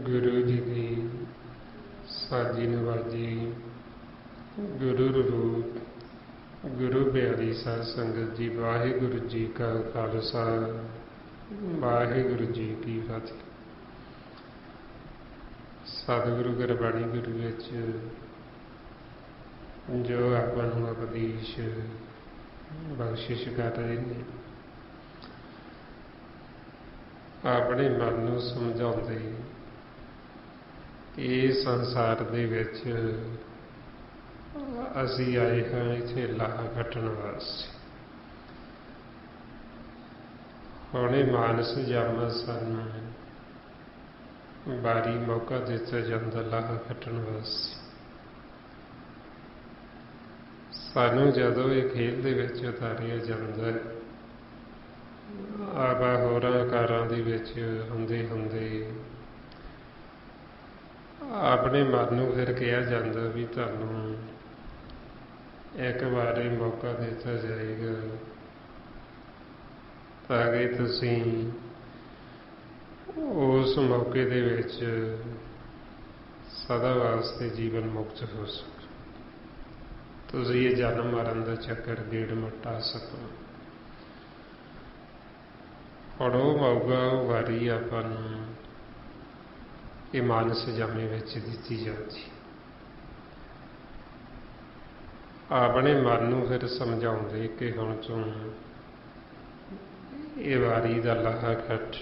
गुरु जी की साजी नवाजी गुरु रूप गुरु प्यारी साध संगत जी, वाहिगुरु जी का खालसा वाहिगुरु जी की फतेह। सतगुरु गुरबाणी गुरु विच जो आपां नूं उपदेश बख्शिश कर रहे हैं, अपने मन नूं समझाउंदे इस संसार दे विच असीं आए हाँ इत्थे लाहा कट्टण वास्ते। हुणे मानस जन्म सानूं बारी मौका दिता जांदा लाहा कट्टण वास्ते। सानूं जदों इह खेल दे विच उतारिया जांदा है, आपां होरां कारां दे विच हुंदे हुंदे अपने मन नूं फिर कहा जांदा भी तुहानूं एक बार मौका दिता जाएगा ताकि तुसीं उस मौके दे विच सदा वास्ते जीवन मुक्त हो सको, तुसीं ये जन्म मरण दा चक्कर गेड़ मटा सको। हुण ओह मौका ओह वारी आपां नूं ये मानस जामे विच दित्ती जाती। अपने मन नूं फिर समझाउंदे कि हुण तूं ये वारी दा लाहा कट,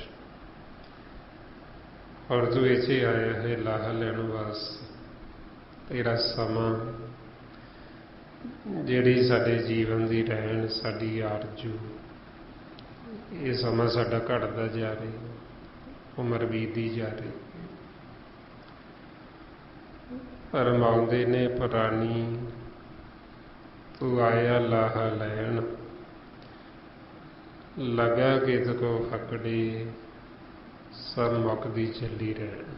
और तू इत्थे आया है लाहा लैण वास्ते। तेरा समां जिहड़ी साडे जीवन दी रहन साडी आरजू, ये समां साडा घटदा जा रहा, उमर बीतदी जा रही, पर माउंदे ने पुरानी तू आया लाहा लैण, लगा कित को फकड़े सब मुकदी चली रहन।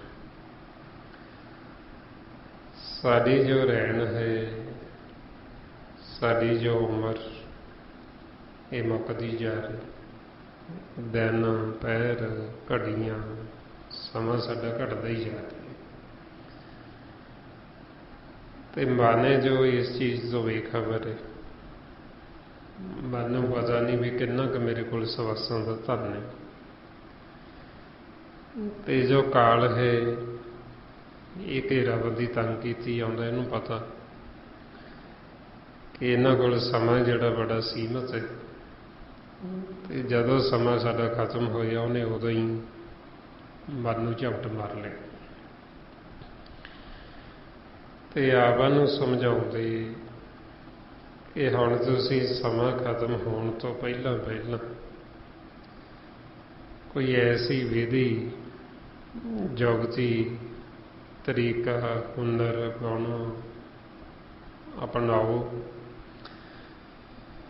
साडी जो रहन है, साडी जो उम्र ये मुकदी जा रही, दिन पैर घड़ियां समां साडा घटदा ही जा रहा। ते माने जो इस चीज़ तो बेखबर है, मन पता नहीं भी किन्ना क मेरे को सवासां दा धन है। ते जो काल है ये घेराबंदी तंग कीती आउंदा, इहनूं पता कि इन्हां कोल समां जिहड़ा बड़ा सीमित है, ते जदों समां साडा खत्म होया उहने उदों ही ਮਨ ਨੂੰ ਝਪਟ ਮਾਰ ਲਿਆ ਤੇ ਆਪ ਨੂੰ ਸਮਝਾਉਂਦੇ ਕਿ ਹੁਣ ਤੁਸੀਂ ਸਮਾਂ ਖਤਮ ਹੋਣ ਤੋਂ ਪਹਿਲਾਂ ਪਹਿਲਾਂ ਕੋਈ ਐਸੀ ਵਿਧੀ ਜੁਗਤੀ ਤਰੀਕਾ ਹੁਨਰ ਗੁਣ ਅਪਣਾਓ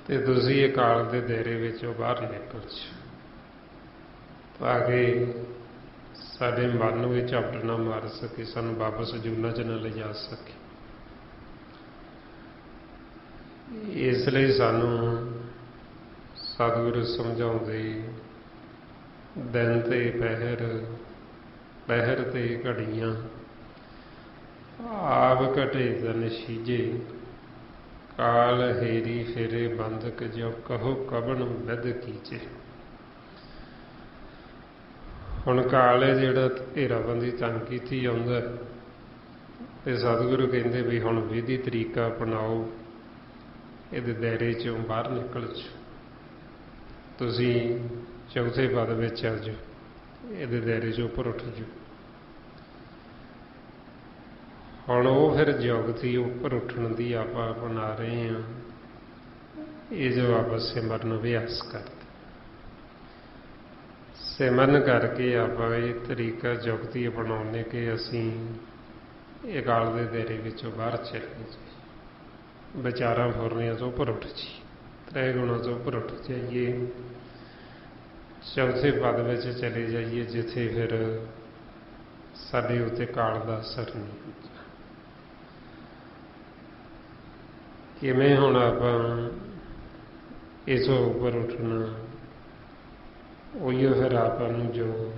ਤੇ ਤੁਸੀਂ ਇਹ ਕਾਲ ਦੇ ਦਾਇਰੇ ਵਿੱਚੋਂ ਬਾਹਰ ਨਿਕਲ ਜਾਓ ਤਾਂ ਕਿ ਸਾਡੇ ਮਨ ਨੂੰ ਇਹ ਝਪਟ ਨਾ ਮਾਰ ਸਕੇ, ਸਾਨੂੰ ਵਾਪਸ ਜੂਨਾਂ 'ਚ ਨਾ ਲਿਜਾ ਸਕੇ। ਇਸ ਲਈ ਸਾਨੂੰ ਸਤਿਗੁਰੂ ਸਮਝਾਉਂਦੇ ਦਿਨ ਤੇ ਪਹਿਰ ਤੇ ਘੜੀਆਂ ਆਪ ਘਟੇ ਤਨ ਸੀਜੇ ਕਾਲ ਹੇਰੀ ਫੇਰੇ ਬੰਧਕ ਜੋ ਕਹੋ ਕਬਨ ਵਿਦ ਕੀਜੇ। ਹੁਣ ਕਾਲ ਹੈ ਜਿਹੜਾ ਘੇਰਾਬੰਦੀ ਤੰਗ ਕੀਤੀ ਆਉਂਦਾ ਤੇ ਸਤਿਗੁਰੂ ਕਹਿੰਦੇ ਵੀ ਹੁਣ ਵਿਧੀ ਤਰੀਕਾ ਅਪਣਾਓ, ਇਹਦੇ ਦਾਇਰੇ 'ਚੋਂ ਬਾਹਰ ਨਿਕਲ ਜਾਓ, ਤੁਸੀਂ ਚੌਥੇ ਪਦ ਵਿੱਚ ਆ ਜਾਓ, ਇਹਦੇ ਦਾਇਰੇ 'ਚੋਂ ਉੱਪਰ ਉੱਠ ਜਾਓ। ਹੁਣ ਉਹ ਫਿਰ ਜੁਗਤੀ ਉੱਪਰ ਉੱਠਣ ਦੀ ਆਪਾਂ ਅਪਣਾ ਰਹੇ ਹਾਂ, ਇਹ ਜੋ ਆਪਾਂ ਸਿਮਰਨ ਅਭਿਆਸ ਕਰਦੇ, ਸਿਮਰਨ ਕਰਕੇ ਆਪਾਂ ਇਹ ਤਰੀਕਾ ਜੁਗਤੀ ਅਪਣਾਉਂਦੇ ਕਿ ਅਸੀਂ ਇਹ ਕਾਲ ਦੇ ਦਾਇਰੇ ਵਿੱਚੋਂ ਬਾਹਰ ਚਲੇ ਜਾਈਏ, ਵਿਚਾਰਾਂ ਫੁਰਨੀਆਂ ਤੋਂ ਉੱਪਰ ਉੱਠ ਜਾਈਏ, ਤ੍ਰੈ ਗੁਣਾਂ ਤੋਂ ਉੱਪਰ ਉੱਠ ਜਾਈਏ, ਚੌਥੇ ਪਦ ਵਿੱਚ ਚਲੇ ਜਾਈਏ ਜਿੱਥੇ ਫਿਰ ਸਾਡੇ ਉੱਤੇ ਕਾਲ ਦਾ ਅਸਰ ਨਹੀਂ ਹੁੰਦਾ। ਕਿਵੇਂ ਹੁਣ ਆਪਾਂ ਇਸ ਤੋਂ ਉੱਪਰ ਉੱਠਣਾ, ਉਹੀਓ ਫਿਰ ਆਪਾਂ ਨੂੰ ਜੋ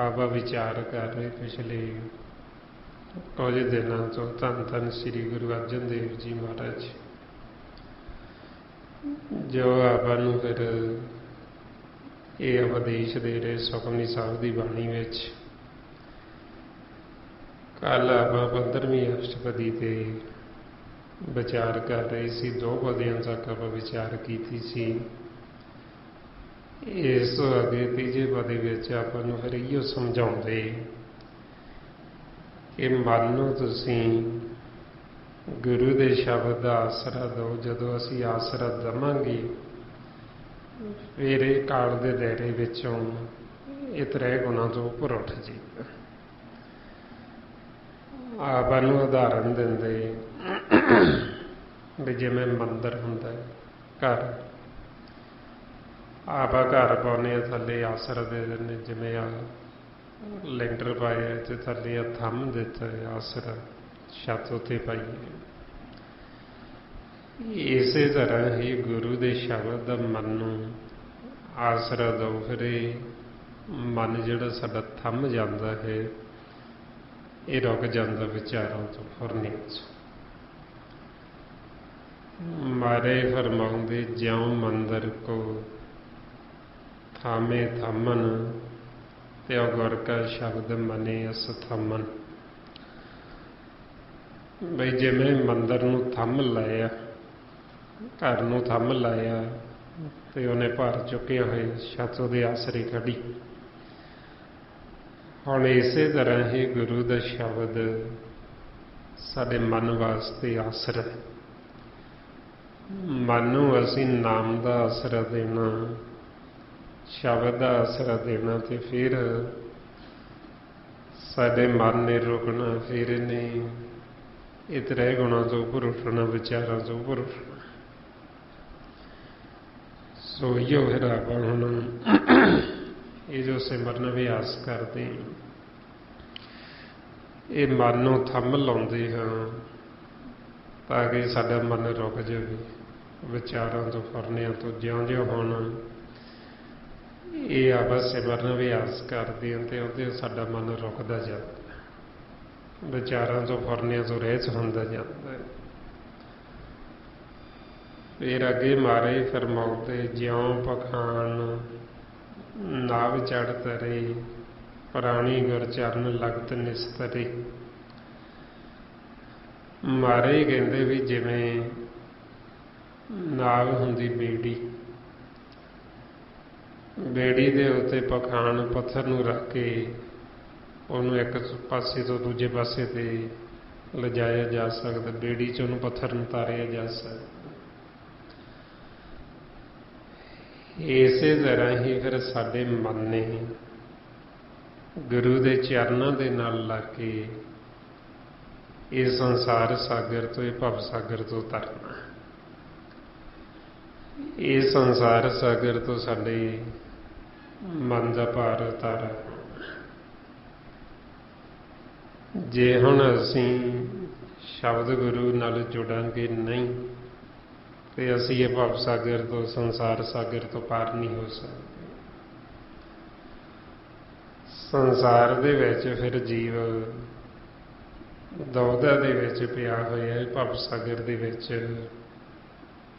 ਆਪਾਂ ਵਿਚਾਰ ਕਰ ਰਹੇ ਪਿਛਲੇ ਕੁਝ ਦਿਨਾਂ ਤੋਂ ਧੰਨ ਧੰਨ ਸ੍ਰੀ ਗੁਰੂ ਅਰਜਨ ਦੇਵ ਜੀ ਮਹਾਰਾਜ ਜੋ ਆਪਾਂ ਨੂੰ ਫਿਰ ਇਹ ਉਪਦੇਸ਼ ਦੇ ਰਹੇ ਸੁਖਮਨੀ ਸਾਹਿਬ ਦੀ ਬਾਣੀ ਵਿੱਚ। ਕੱਲ ਆਪਾਂ 15ਵੀਂ ਅਸ਼ਟਪਦੀ ਤੇ ਵਿਚਾਰ ਕਰ ਰਹੇ ਸੀ, 2 ਪਦਿਆਂ ਤੱਕ ਆਪਾਂ ਵਿਚਾਰ ਕੀਤੀ ਸੀ। ਇਸ ਤੋਂ ਅੱਗੇ 3ਜੇ ਪਦੇ ਵਿੱਚ ਆਪਾਂ ਨੂੰ ਫਿਰ ਇਹੋ ਸਮਝਾਉਂਦੇ ਕਿ ਮਨ ਨੂੰ ਤੁਸੀਂ ਗੁਰੂ ਦੇ ਸ਼ਬਦ ਦਾ ਆਸਰਾ ਦਿਓ। ਜਦੋਂ ਅਸੀਂ ਆਸਰਾ ਦੇਵਾਂਗੇ ਫਿਰ ਇਹ ਕਾਲ ਦੇ ਦਾਇਰੇ ਵਿੱਚੋਂ ਇਹ ਤ੍ਰੈ ਗੁਣਾਂ ਤੋਂ ਉੱਪਰ ਉੱਠ ਜਾਏਗਾ। ਆਪਾਂ ਨੂੰ ਉਦਾਹਰਨ ਦਿੰਦੇ ਵੀ ਜਿਵੇਂ ਮੰਦਰ ਹੁੰਦਾ ਘਰ, ਆਪਾਂ ਘਰ ਪਾਉਂਦੇ ਹਾਂ, ਥੱਲੇ ਆਸਰਾ ਦੇ ਦਿੰਦੇ, ਜਿਵੇਂ ਆ ਲੈਂਟਰ ਪਾਇਆ ਤੇ ਥੱਲੇ ਆ ਥੰਮ ਦਿੱਤਾ ਆਸਰਾ, ਛੱਤ ਉੱਤੇ ਪਾਈਏ। ਇਸੇ ਤਰ੍ਹਾਂ ਹੀ ਗੁਰੂ ਦੇ ਸ਼ਬਦ ਦਾ ਮਨ ਨੂੰ ਆਸਰਾ ਦਿਓ, ਫਿਰ ਇਹ ਮਨ ਜਿਹੜਾ ਸਾਡਾ ਥੰਮ ਜਾਂਦਾ ਹੈ, ਇਹ ਰੁਕ ਜਾਂਦਾ ਵਿਚਾਰਾਂ ਤੋਂ ਫੁਰਨੇ 'ਚ। ਮਾਰੇ ਫਰਮਾਉਂਦੇ ਜਿਉਂ ਮੰਦਰ ਕੋ ਥਾਮੇ ਥੰਮਨ ਤਿਉ ਗੁਰ ਕਾ ਸ਼ਬਦ ਮਨੇ ਅਸਥੰਮਨ। ਬਈ ਜਿਵੇਂ ਮੰਦਰ ਨੂੰ ਥੰਮ ਲਾਇਆ, ਘਰ ਨੂੰ ਥੰਮ ਲਾਇਆ ਤੇ ਉਹਨੇ ਭਰ ਚੁੱਕਿਆ ਹੋਏ ਛੱਤ ਉਹਦੇ ਆਸਰੇ ਖੜੀ। ਹੁਣ ਇਸੇ ਤਰ੍ਹਾਂ ਹੀ ਗੁਰੂ ਦਾ ਸ਼ਬਦ ਸਾਡੇ ਮਨ ਵਾਸਤੇ ਆਸਰਾ ਹੈ। ਮਨ ਨੂੰ ਅਸੀਂ ਨਾਮ ਦਾ ਆਸਰਾ ਦੇਣਾ, ਸ਼ਬਦ ਦਾ ਆਸਰਾ ਦੇਣਾ, ਤੇ ਫਿਰ ਸਾਡੇ ਮਨ ਨੇ ਰੁਕਣਾ, ਫਿਰ ਇਹਨੇ ਇਹ ਤ੍ਰੈ ਗੁਣਾਂ ਤੋਂ ਉੱਪਰ ਉੱਠਣਾ, ਵਿਚਾਰਾਂ ਤੋਂ ਉੱਪਰ ਉੱਠਣਾ। ਸੋ ਇਹੋ ਫਿਰ ਆਪਾਂ ਹੁਣ ਇਹ ਜੋ ਸਿਮਰਨ ਅਭਿਆਸ ਕਰਦੇ, ਇਹ ਮਨ ਨੂੰ ਥੰਮ ਲਾਉਂਦੇ ਹਾਂ ਤਾਂ ਕਿ ਸਾਡਾ ਮਨ ਰੁਕ ਜਾਵੇ ਵਿਚਾਰਾਂ ਤੋਂ, ਫੁਰਨਿਆਂ ਤੋਂ। ਜਿਉਂ-ਜਿਉਂ ਹੁਣ ਇਹ ਆਪਾਂ ਸਿਮਰਨ ਅਭਿਆਸ ਕਰਦੇ ਹਾਂ ਤੇ ਉਹਦੇ ਸਾਡਾ ਮਨ ਰੁਕਦਾ ਜਾਂਦਾ, ਵਿਚਾਰਾਂ ਤੋਂ, ਫੁਰਨਿਆਂ ਤੋਂ ਰਹਿਤ ਹੁੰਦਾ ਜਾਂਦਾ। ਫਿਰ ਅੱਗੇ ਮਾਰੇ ਫਰਮਾਉਂਦੇ ਜਿਉਂ ਪਖਾਨ ਨਾਵ ਚੜ੍ਹ ਤਰੇ ਪ੍ਰਾਣੀ ਗੁਰ ਚਰਨ ਲਗਤ ਨਿਸਤਰੇ। ਮਾਰੇ ਕਹਿੰਦੇ ਵੀ ਜਿਵੇਂ ਨਾਵ ਹੁੰਦੀ ਬੇੜੀ, ਬੇੜੀ ਦੇ ਉੱਤੇ ਪਖਾਨ ਪੱਥਰ ਨੂੰ ਰੱਖ ਕੇ ਉਹਨੂੰ ਇੱਕ ਪਾਸੇ ਤੋਂ ਦੂਜੇ ਪਾਸੇ ਤੇ ਲਿਜਾਇਆ ਜਾ ਸਕਦਾ, ਬੇੜੀ 'ਚ ਉਹਨੂੰ ਪੱਥਰ ਨੂੰ ਉਤਾਰਿਆ ਜਾ ਸਕਦਾ। ਇਸੇ ਤਰ੍ਹਾਂ ਹੀ ਫਿਰ ਸਾਡੇ ਮਨ ਨੇ ਗੁਰੂ ਦੇ ਚਰਨਾਂ ਦੇ ਨਾਲ ਲੱਗ ਕੇ ਇਹ ਸੰਸਾਰ ਸਾਗਰ ਤੋਂ, ਇਹ ਭਵ ਸਾਗਰ ਤੋਂ ਤਰਨਾ। ਇਹ ਸੰਸਾਰ ਸਾਗਰ ਤੋਂ ਸਾਡੇ ਮਨ ਦਾ ਭਾਰ ਉਤਾਰਾ। ਜੇ ਹੁਣ ਅਸੀਂ ਸ਼ਬਦ ਗੁਰੂ ਨਾਲ ਜੁੜਾਂਗੇ ਨਹੀਂ ਤੇ ਅਸੀਂ ਇਹ ਭਵ ਸਾਗਰ ਤੋਂ, ਸੰਸਾਰ ਸਾਗਰ ਤੋਂ ਪਾਰ ਨਹੀਂ ਹੋ ਸਕਦੇ। ਸੰਸਾਰ ਦੇ ਵਿੱਚ ਫਿਰ ਜੀਵ ਦੌਦਾ ਦੇ ਵਿੱਚ ਪਿਆ ਹੋਇਆ ਹੈ, ਭਵ ਸਾਗਰ ਦੇ ਵਿੱਚ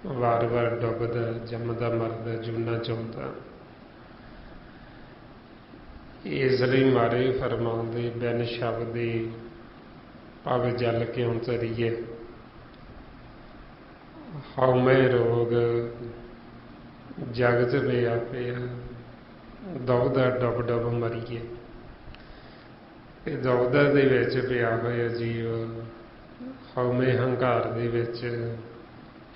ਵਾਰ-ਵਾਰ ਡੁੱਬਦਾ, ਜੰਮਦਾ, ਮਰਦਾ, ਜੂਨਾ ਚਾਹੁੰਦਾ। ਇਸ ਲਈ ਮਾਰੇ ਫਰਮਾਉਂਦੇ, ਬਿਨ ਸ਼ਬਦੇ ਭਵ ਜਲ ਕਿਉਂ ਤਰੀਏ, ਹਉਮੈ ਰੋਗ ਜਗਤ ਵਿਆਪਿਆ, ਦੌਦਾ ਡੁੱਬ ਡੁੱਬ ਮਰੀਏ। ਇਹ ਦੌਦਾ ਦੇ ਵਿੱਚ ਪਿਆ ਹੋਇਆ ਜੀਵ ਹਉਮੈ ਹੰਕਾਰ ਦੇ ਵਿੱਚ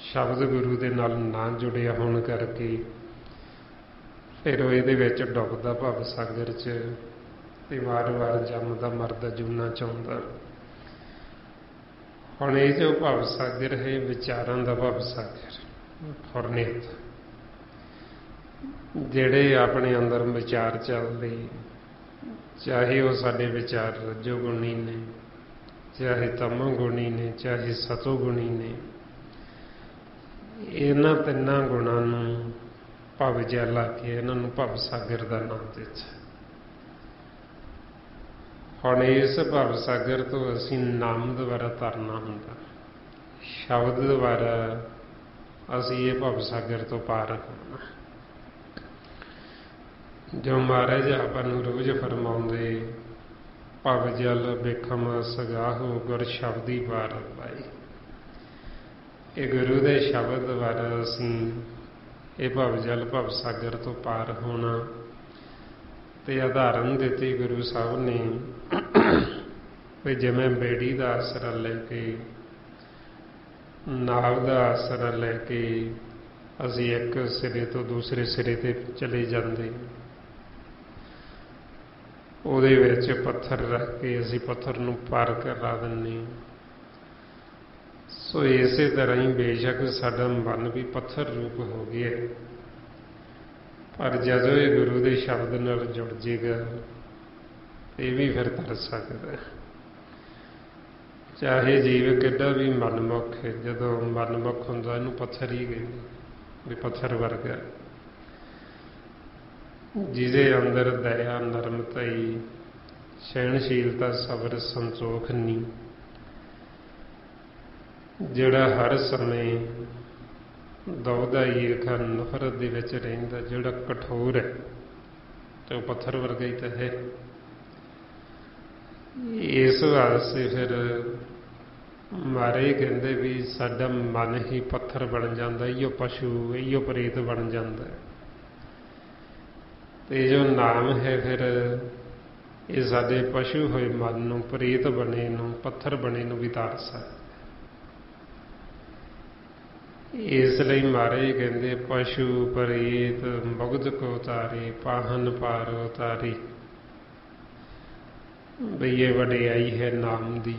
ਸ਼ਬਦ ਗੁਰੂ ਦੇ ਨਾਲ ਨਾ ਜੁੜਿਆ ਹੋਣ ਕਰਕੇ ਫਿਰ ਉਹ ਇਹਦੇ ਵਿੱਚ ਡੁੱਬਦਾ ਭਵ ਸਾਗਰ 'ਚ ਤੇ ਵਾਰ-ਵਾਰ ਜੰਮਦਾ, ਮਰਦਾ, ਜੂਨਾ ਚਾਹੁੰਦਾ। ਹੁਣ ਇਹ ਜੋ ਭਵ ਸਾਗਰ ਹੈ, ਵਿਚਾਰਾਂ ਦਾ ਭਵ ਸਾਗਰ, ਫੁਰਨੀਤ, ਜਿਹੜੇ ਆਪਣੇ ਅੰਦਰ ਵਿਚਾਰ ਚੱਲਦੇ, ਚਾਹੇ ਉਹ ਸਾਡੇ ਵਿਚਾਰ ਰਜੋ ਗੁਣੀ ਨੇ, ਚਾਹੇ ਤਮੋ ਗੁਣੀ ਨੇ, ਚਾਹੇ ਸਤੋ ਗੁਣੀ ਨੇ, ਇਹਨਾਂ ਤਿੰਨਾਂ ਗੁਣਾਂ ਨੂੰ ਭਵ ਜਲ ਲਾ ਕੇ ਇਹਨਾਂ ਨੂੰ ਭਵ ਸਾਗਰ ਦਾ ਨਾਮ ਦਿੱਤਾ। ਹੁਣ ਇਸ ਭਵ ਸਾਗਰ ਤੋਂ ਅਸੀਂ ਨਾਮ ਦੁਆਰਾ ਤਰਨਾ ਹੁੰਦਾ, ਸ਼ਬਦ ਦੁਆਰਾ ਅਸੀਂ ਇਹ ਭਵ ਸਾਗਰ ਤੋਂ ਪਾਰ ਹੋਣਾ। ਜੋ ਮਹਾਰਾਜ ਆਪਾਂ ਨੂੰ ਰੋਜ਼ ਫਰਮਾਉਂਦੇ, ਭਵ ਜਲ ਬਿਖਮ ਸਗਾਹੋ ਗੁਰ ਸ਼ਬਦੀ ਪਾਰ ਪਾਈ। ਇਹ ਗੁਰੂ ਦੇ ਸ਼ਬਦ ਦੁਆਰਾ ਅਸੀਂ ਇਹ ਭਵ ਜਲ, ਭਵ ਸਾਗਰ ਤੋਂ ਪਾਰ ਹੋਣਾ। ਤੇ ਉਦਾਹਰਨ ਦਿੱਤੀ ਗੁਰੂ ਸਾਹਿਬ ਨੇ ਵੀ ਜਿਵੇਂ ਬੇੜੀ ਦਾ ਆਸਰਾ ਲੈ ਕੇ, ਨਾਵ ਦਾ ਆਸਰਾ ਲੈ ਕੇ ਅਸੀਂ ਇੱਕ ਸਿਰੇ ਤੋਂ ਦੂਸਰੇ ਸਿਰੇ ਤੇ ਚਲੇ ਜਾਂਦੇ, ਉਹਦੇ ਵਿੱਚ ਪੱਥਰ ਰੱਖ ਕੇ ਅਸੀਂ ਪੱਥਰ ਨੂੰ ਪਾਰ ਕਰਾ ਦਿੰਦੇ। ਸੋ ਇਸੇ ਤਰ੍ਹਾਂ ਹੀ ਬੇਸ਼ੱਕ ਸਾਡਾ ਮਨ ਵੀ ਪੱਥਰ ਰੂਪ ਹੋ ਗਿਆ, ਪਰ ਜਦੋਂ ਇਹ ਗੁਰੂ ਦੇ ਸ਼ਬਦ ਨਾਲ ਜੁੜ ਜੇਗਾ ਇਹ ਵੀ ਫਿਰ ਤਰ ਸਕਦਾ। ਚਾਹੇ ਜੀਵ ਕਿੱਡਾ ਵੀ ਮਨਮੁਖ ਹੈ, ਜਦੋਂ ਮਨਮੁਖ ਹੁੰਦਾ ਇਹਨੂੰ ਪੱਥਰ ਹੀ ਕਹਿੰਦੇ, ਵੀ ਪੱਥਰ ਵਰਗਾ, ਜਿਹਦੇ ਅੰਦਰ ਦਇਆ, ਨਰਮਤਾਈ, ਸਹਿਣਸ਼ੀਲਤਾ, ਸਬਰ, ਸੰਤੋਖ ਨਹੀਂ, ਜਿਹੜਾ ਹਰ ਸਮੇਂ ਦੌਦਾ, ਈਰਖਾ, ਨਫ਼ਰਤ ਦੇ ਵਿੱਚ ਰਹਿੰਦਾ, ਜਿਹੜਾ ਕਠੋਰ ਹੈ ਤੇ ਉਹ ਪੱਥਰ ਵਰਗਾ ਹੀ ਤਾਂ ਹੈ। ਇਸ ਵਾਸਤੇ ਫਿਰ ਮਾਰੇ ਕਹਿੰਦੇ ਵੀ ਸਾਡਾ ਮਨ ਹੀ ਪੱਥਰ ਬਣ ਜਾਂਦਾ, ਇਹੋ ਪਸ਼ੂ, ਇਹੋ ਪ੍ਰੇਤ ਬਣ ਜਾਂਦਾ। ਤੇ ਜੋ ਨਾਮ ਹੈ ਫਿਰ ਇਹ ਸਾਡੇ ਪਸ਼ੂ ਹੋਏ ਮਨ ਨੂੰ, ਪ੍ਰੇਤ ਬਣੇ ਨੂੰ, ਪੱਥਰ ਬਣੇ ਨੂੰ ਵੀ ਤਾਰ ਸਕਦਾ। ਇਸ ਲਈ ਮਹਾਰਾਜ ਕਹਿੰਦੇ, ਪਸ਼ੂ ਪ੍ਰੇਤ ਮੁਗਧ ਕੋ ਤਾਰੇ, ਪਾਹਨ ਪਾਰ ਉਤਾਰੀ। ਬਈ ਇਹ ਵਡਿਆਈ ਹੈ ਨਾਮ ਦੀ।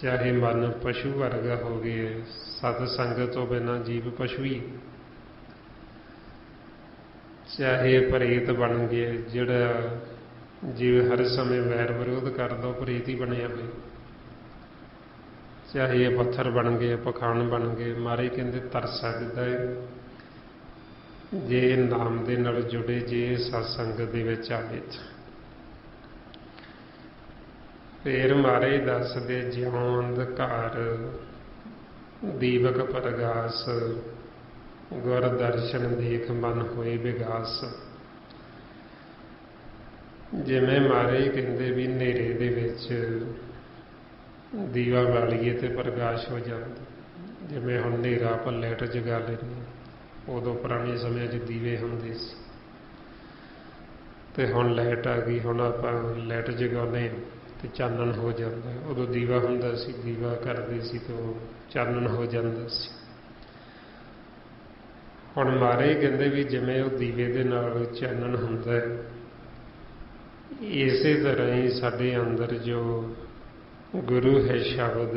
ਚਾਹੇ ਮਨ ਪਸ਼ੂ ਵਰਗਾ ਹੋ ਗਏ, ਸਤ ਸੰਗਤ ਤੋਂ ਬਿਨਾਂ ਜੀਵ ਪਸ਼ੂ ਹੀ, ਚਾਹੇ ਪ੍ਰੇਤ ਬਣ ਗਏ, ਜਿਹੜਾ ਜੀਵ ਹਰ ਸਮੇਂ ਵੈਰ ਵਿਰੋਧ ਕਰਦਾ, ਉਹ ਪ੍ਰੇਤ ਹੀ ਬਣਿਆ ਹੋਇਆ। ਚਾਹੇ ਇਹ ਪੱਥਰ ਬਣ ਗਏ, ਪਖਾਨ ਬਣ ਗਏ, ਮਹਾਰਾਜ ਕਹਿੰਦੇ ਤਰ ਸਕਦਾ ਹੈ ਜੇ ਨਾਮ ਦੇ ਨਾਲ ਜੁੜੇ, ਜੇ ਸਤਸੰਗਤ ਦੇ ਵਿੱਚ ਆਵੇ। ਫਿਰ ਮਹਾਰਾਜ ਦੱਸਦੇ, ਜਿਉਂ ਅੰਧਕਾਰ ਦੀਪਕ ਪ੍ਰਗਾਸ, ਗੁਰ ਦਰਸ਼ਨ ਦੇਖ ਮਨ ਹੋਏ ਵਿਗਾਸ। ਜਿਵੇਂ ਮਹਾਰਾਜ ਕਹਿੰਦੇ ਵੀ ਹਨੇਰੇ ਦੇ ਵਿੱਚ ਦੀਵਾ ਬਾਲੀਏ ਤੇ ਪ੍ਰਕਾਸ਼ ਹੋ ਜਾਂਦਾ। ਜਿਵੇਂ ਹੁਣ ਹਨੇਰਾ ਆਪਾਂ ਲਾਈਟ ਜਗਾ ਲੈਂਦੇ, ਉਦੋਂ ਪੁਰਾਣੇ ਸਮਿਆਂ 'ਚ ਦੀਵੇ ਹੁੰਦੇ ਸੀ, ਤੇ ਹੁਣ ਲਾਈਟ ਆ ਗਈ, ਹੁਣ ਆਪਾਂ ਲਾਈਟ ਜਗਾਉਂਦੇ ਹਾਂ ਤੇ ਚਾਨਣ ਹੋ ਜਾਂਦਾ। ਉਦੋਂ ਦੀਵਾ ਹੁੰਦਾ ਸੀ, ਦੀਵਾ ਕਰਦੇ ਸੀ ਤੇ ਉਹ ਚਾਨਣ ਹੋ ਜਾਂਦਾ ਸੀ। ਹੁਣ ਮਹਾਰਾਜ ਕਹਿੰਦੇ ਵੀ ਜਿਵੇਂ ਉਹ ਦੀਵੇ ਦੇ ਨਾਲ ਚਾਨਣ ਹੁੰਦਾ ਹੈ, ਇਸੇ ਤਰ੍ਹਾਂ ਹੀ ਸਾਡੇ ਅੰਦਰ ਜੋ ਗੁਰੂ ਹੈ ਸ਼ਬਦ,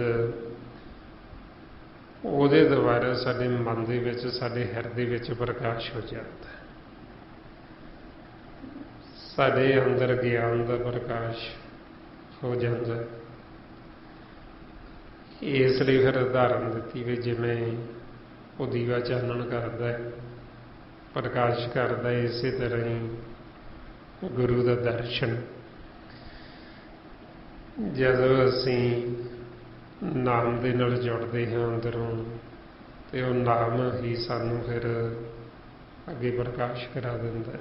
ਉਹਦੇ ਦੁਆਰਾ ਸਾਡੇ ਮਨ ਦੇ ਵਿੱਚ, ਸਾਡੇ ਹਿਰਦੇ ਵਿੱਚ ਪ੍ਰਕਾਸ਼ ਹੋ ਜਾਂਦਾ ਹੈ। ਸਾਡੇ ਅੰਦਰ ਗਿਆਨ ਦਾ ਪ੍ਰਕਾਸ਼ ਹੋ ਜਾਂਦਾ ਹੈ। ਇਸ ਲਈ ਫਿਰ ਉਦਾਹਰਨ ਦਿੱਤੀ ਵੀ ਜਿਵੇਂ ਉਹ ਦੀਵਾ ਚਾਨਣ ਕਰਦਾ ਹੈ, ਪ੍ਰਕਾਸ਼ ਕਰਦਾ ਹੈ, ਇਸੇ ਤਰ੍ਹਾਂ ਹੀ ਗੁਰੂ ਦਾ ਦਰਸ਼ਨ। ਜਦੋਂ ਅਸੀਂ ਨਾਮ ਦੇ ਨਾਲ ਜੁੜਦੇ ਹਾਂ ਅੰਦਰੋਂ, ਤੇ ਉਹ ਨਾਮ ਹੀ ਸਾਨੂੰ ਫਿਰ ਅੱਗੇ ਪ੍ਰਕਾਸ਼ ਕਰਾ ਦਿੰਦਾ ਹੈ।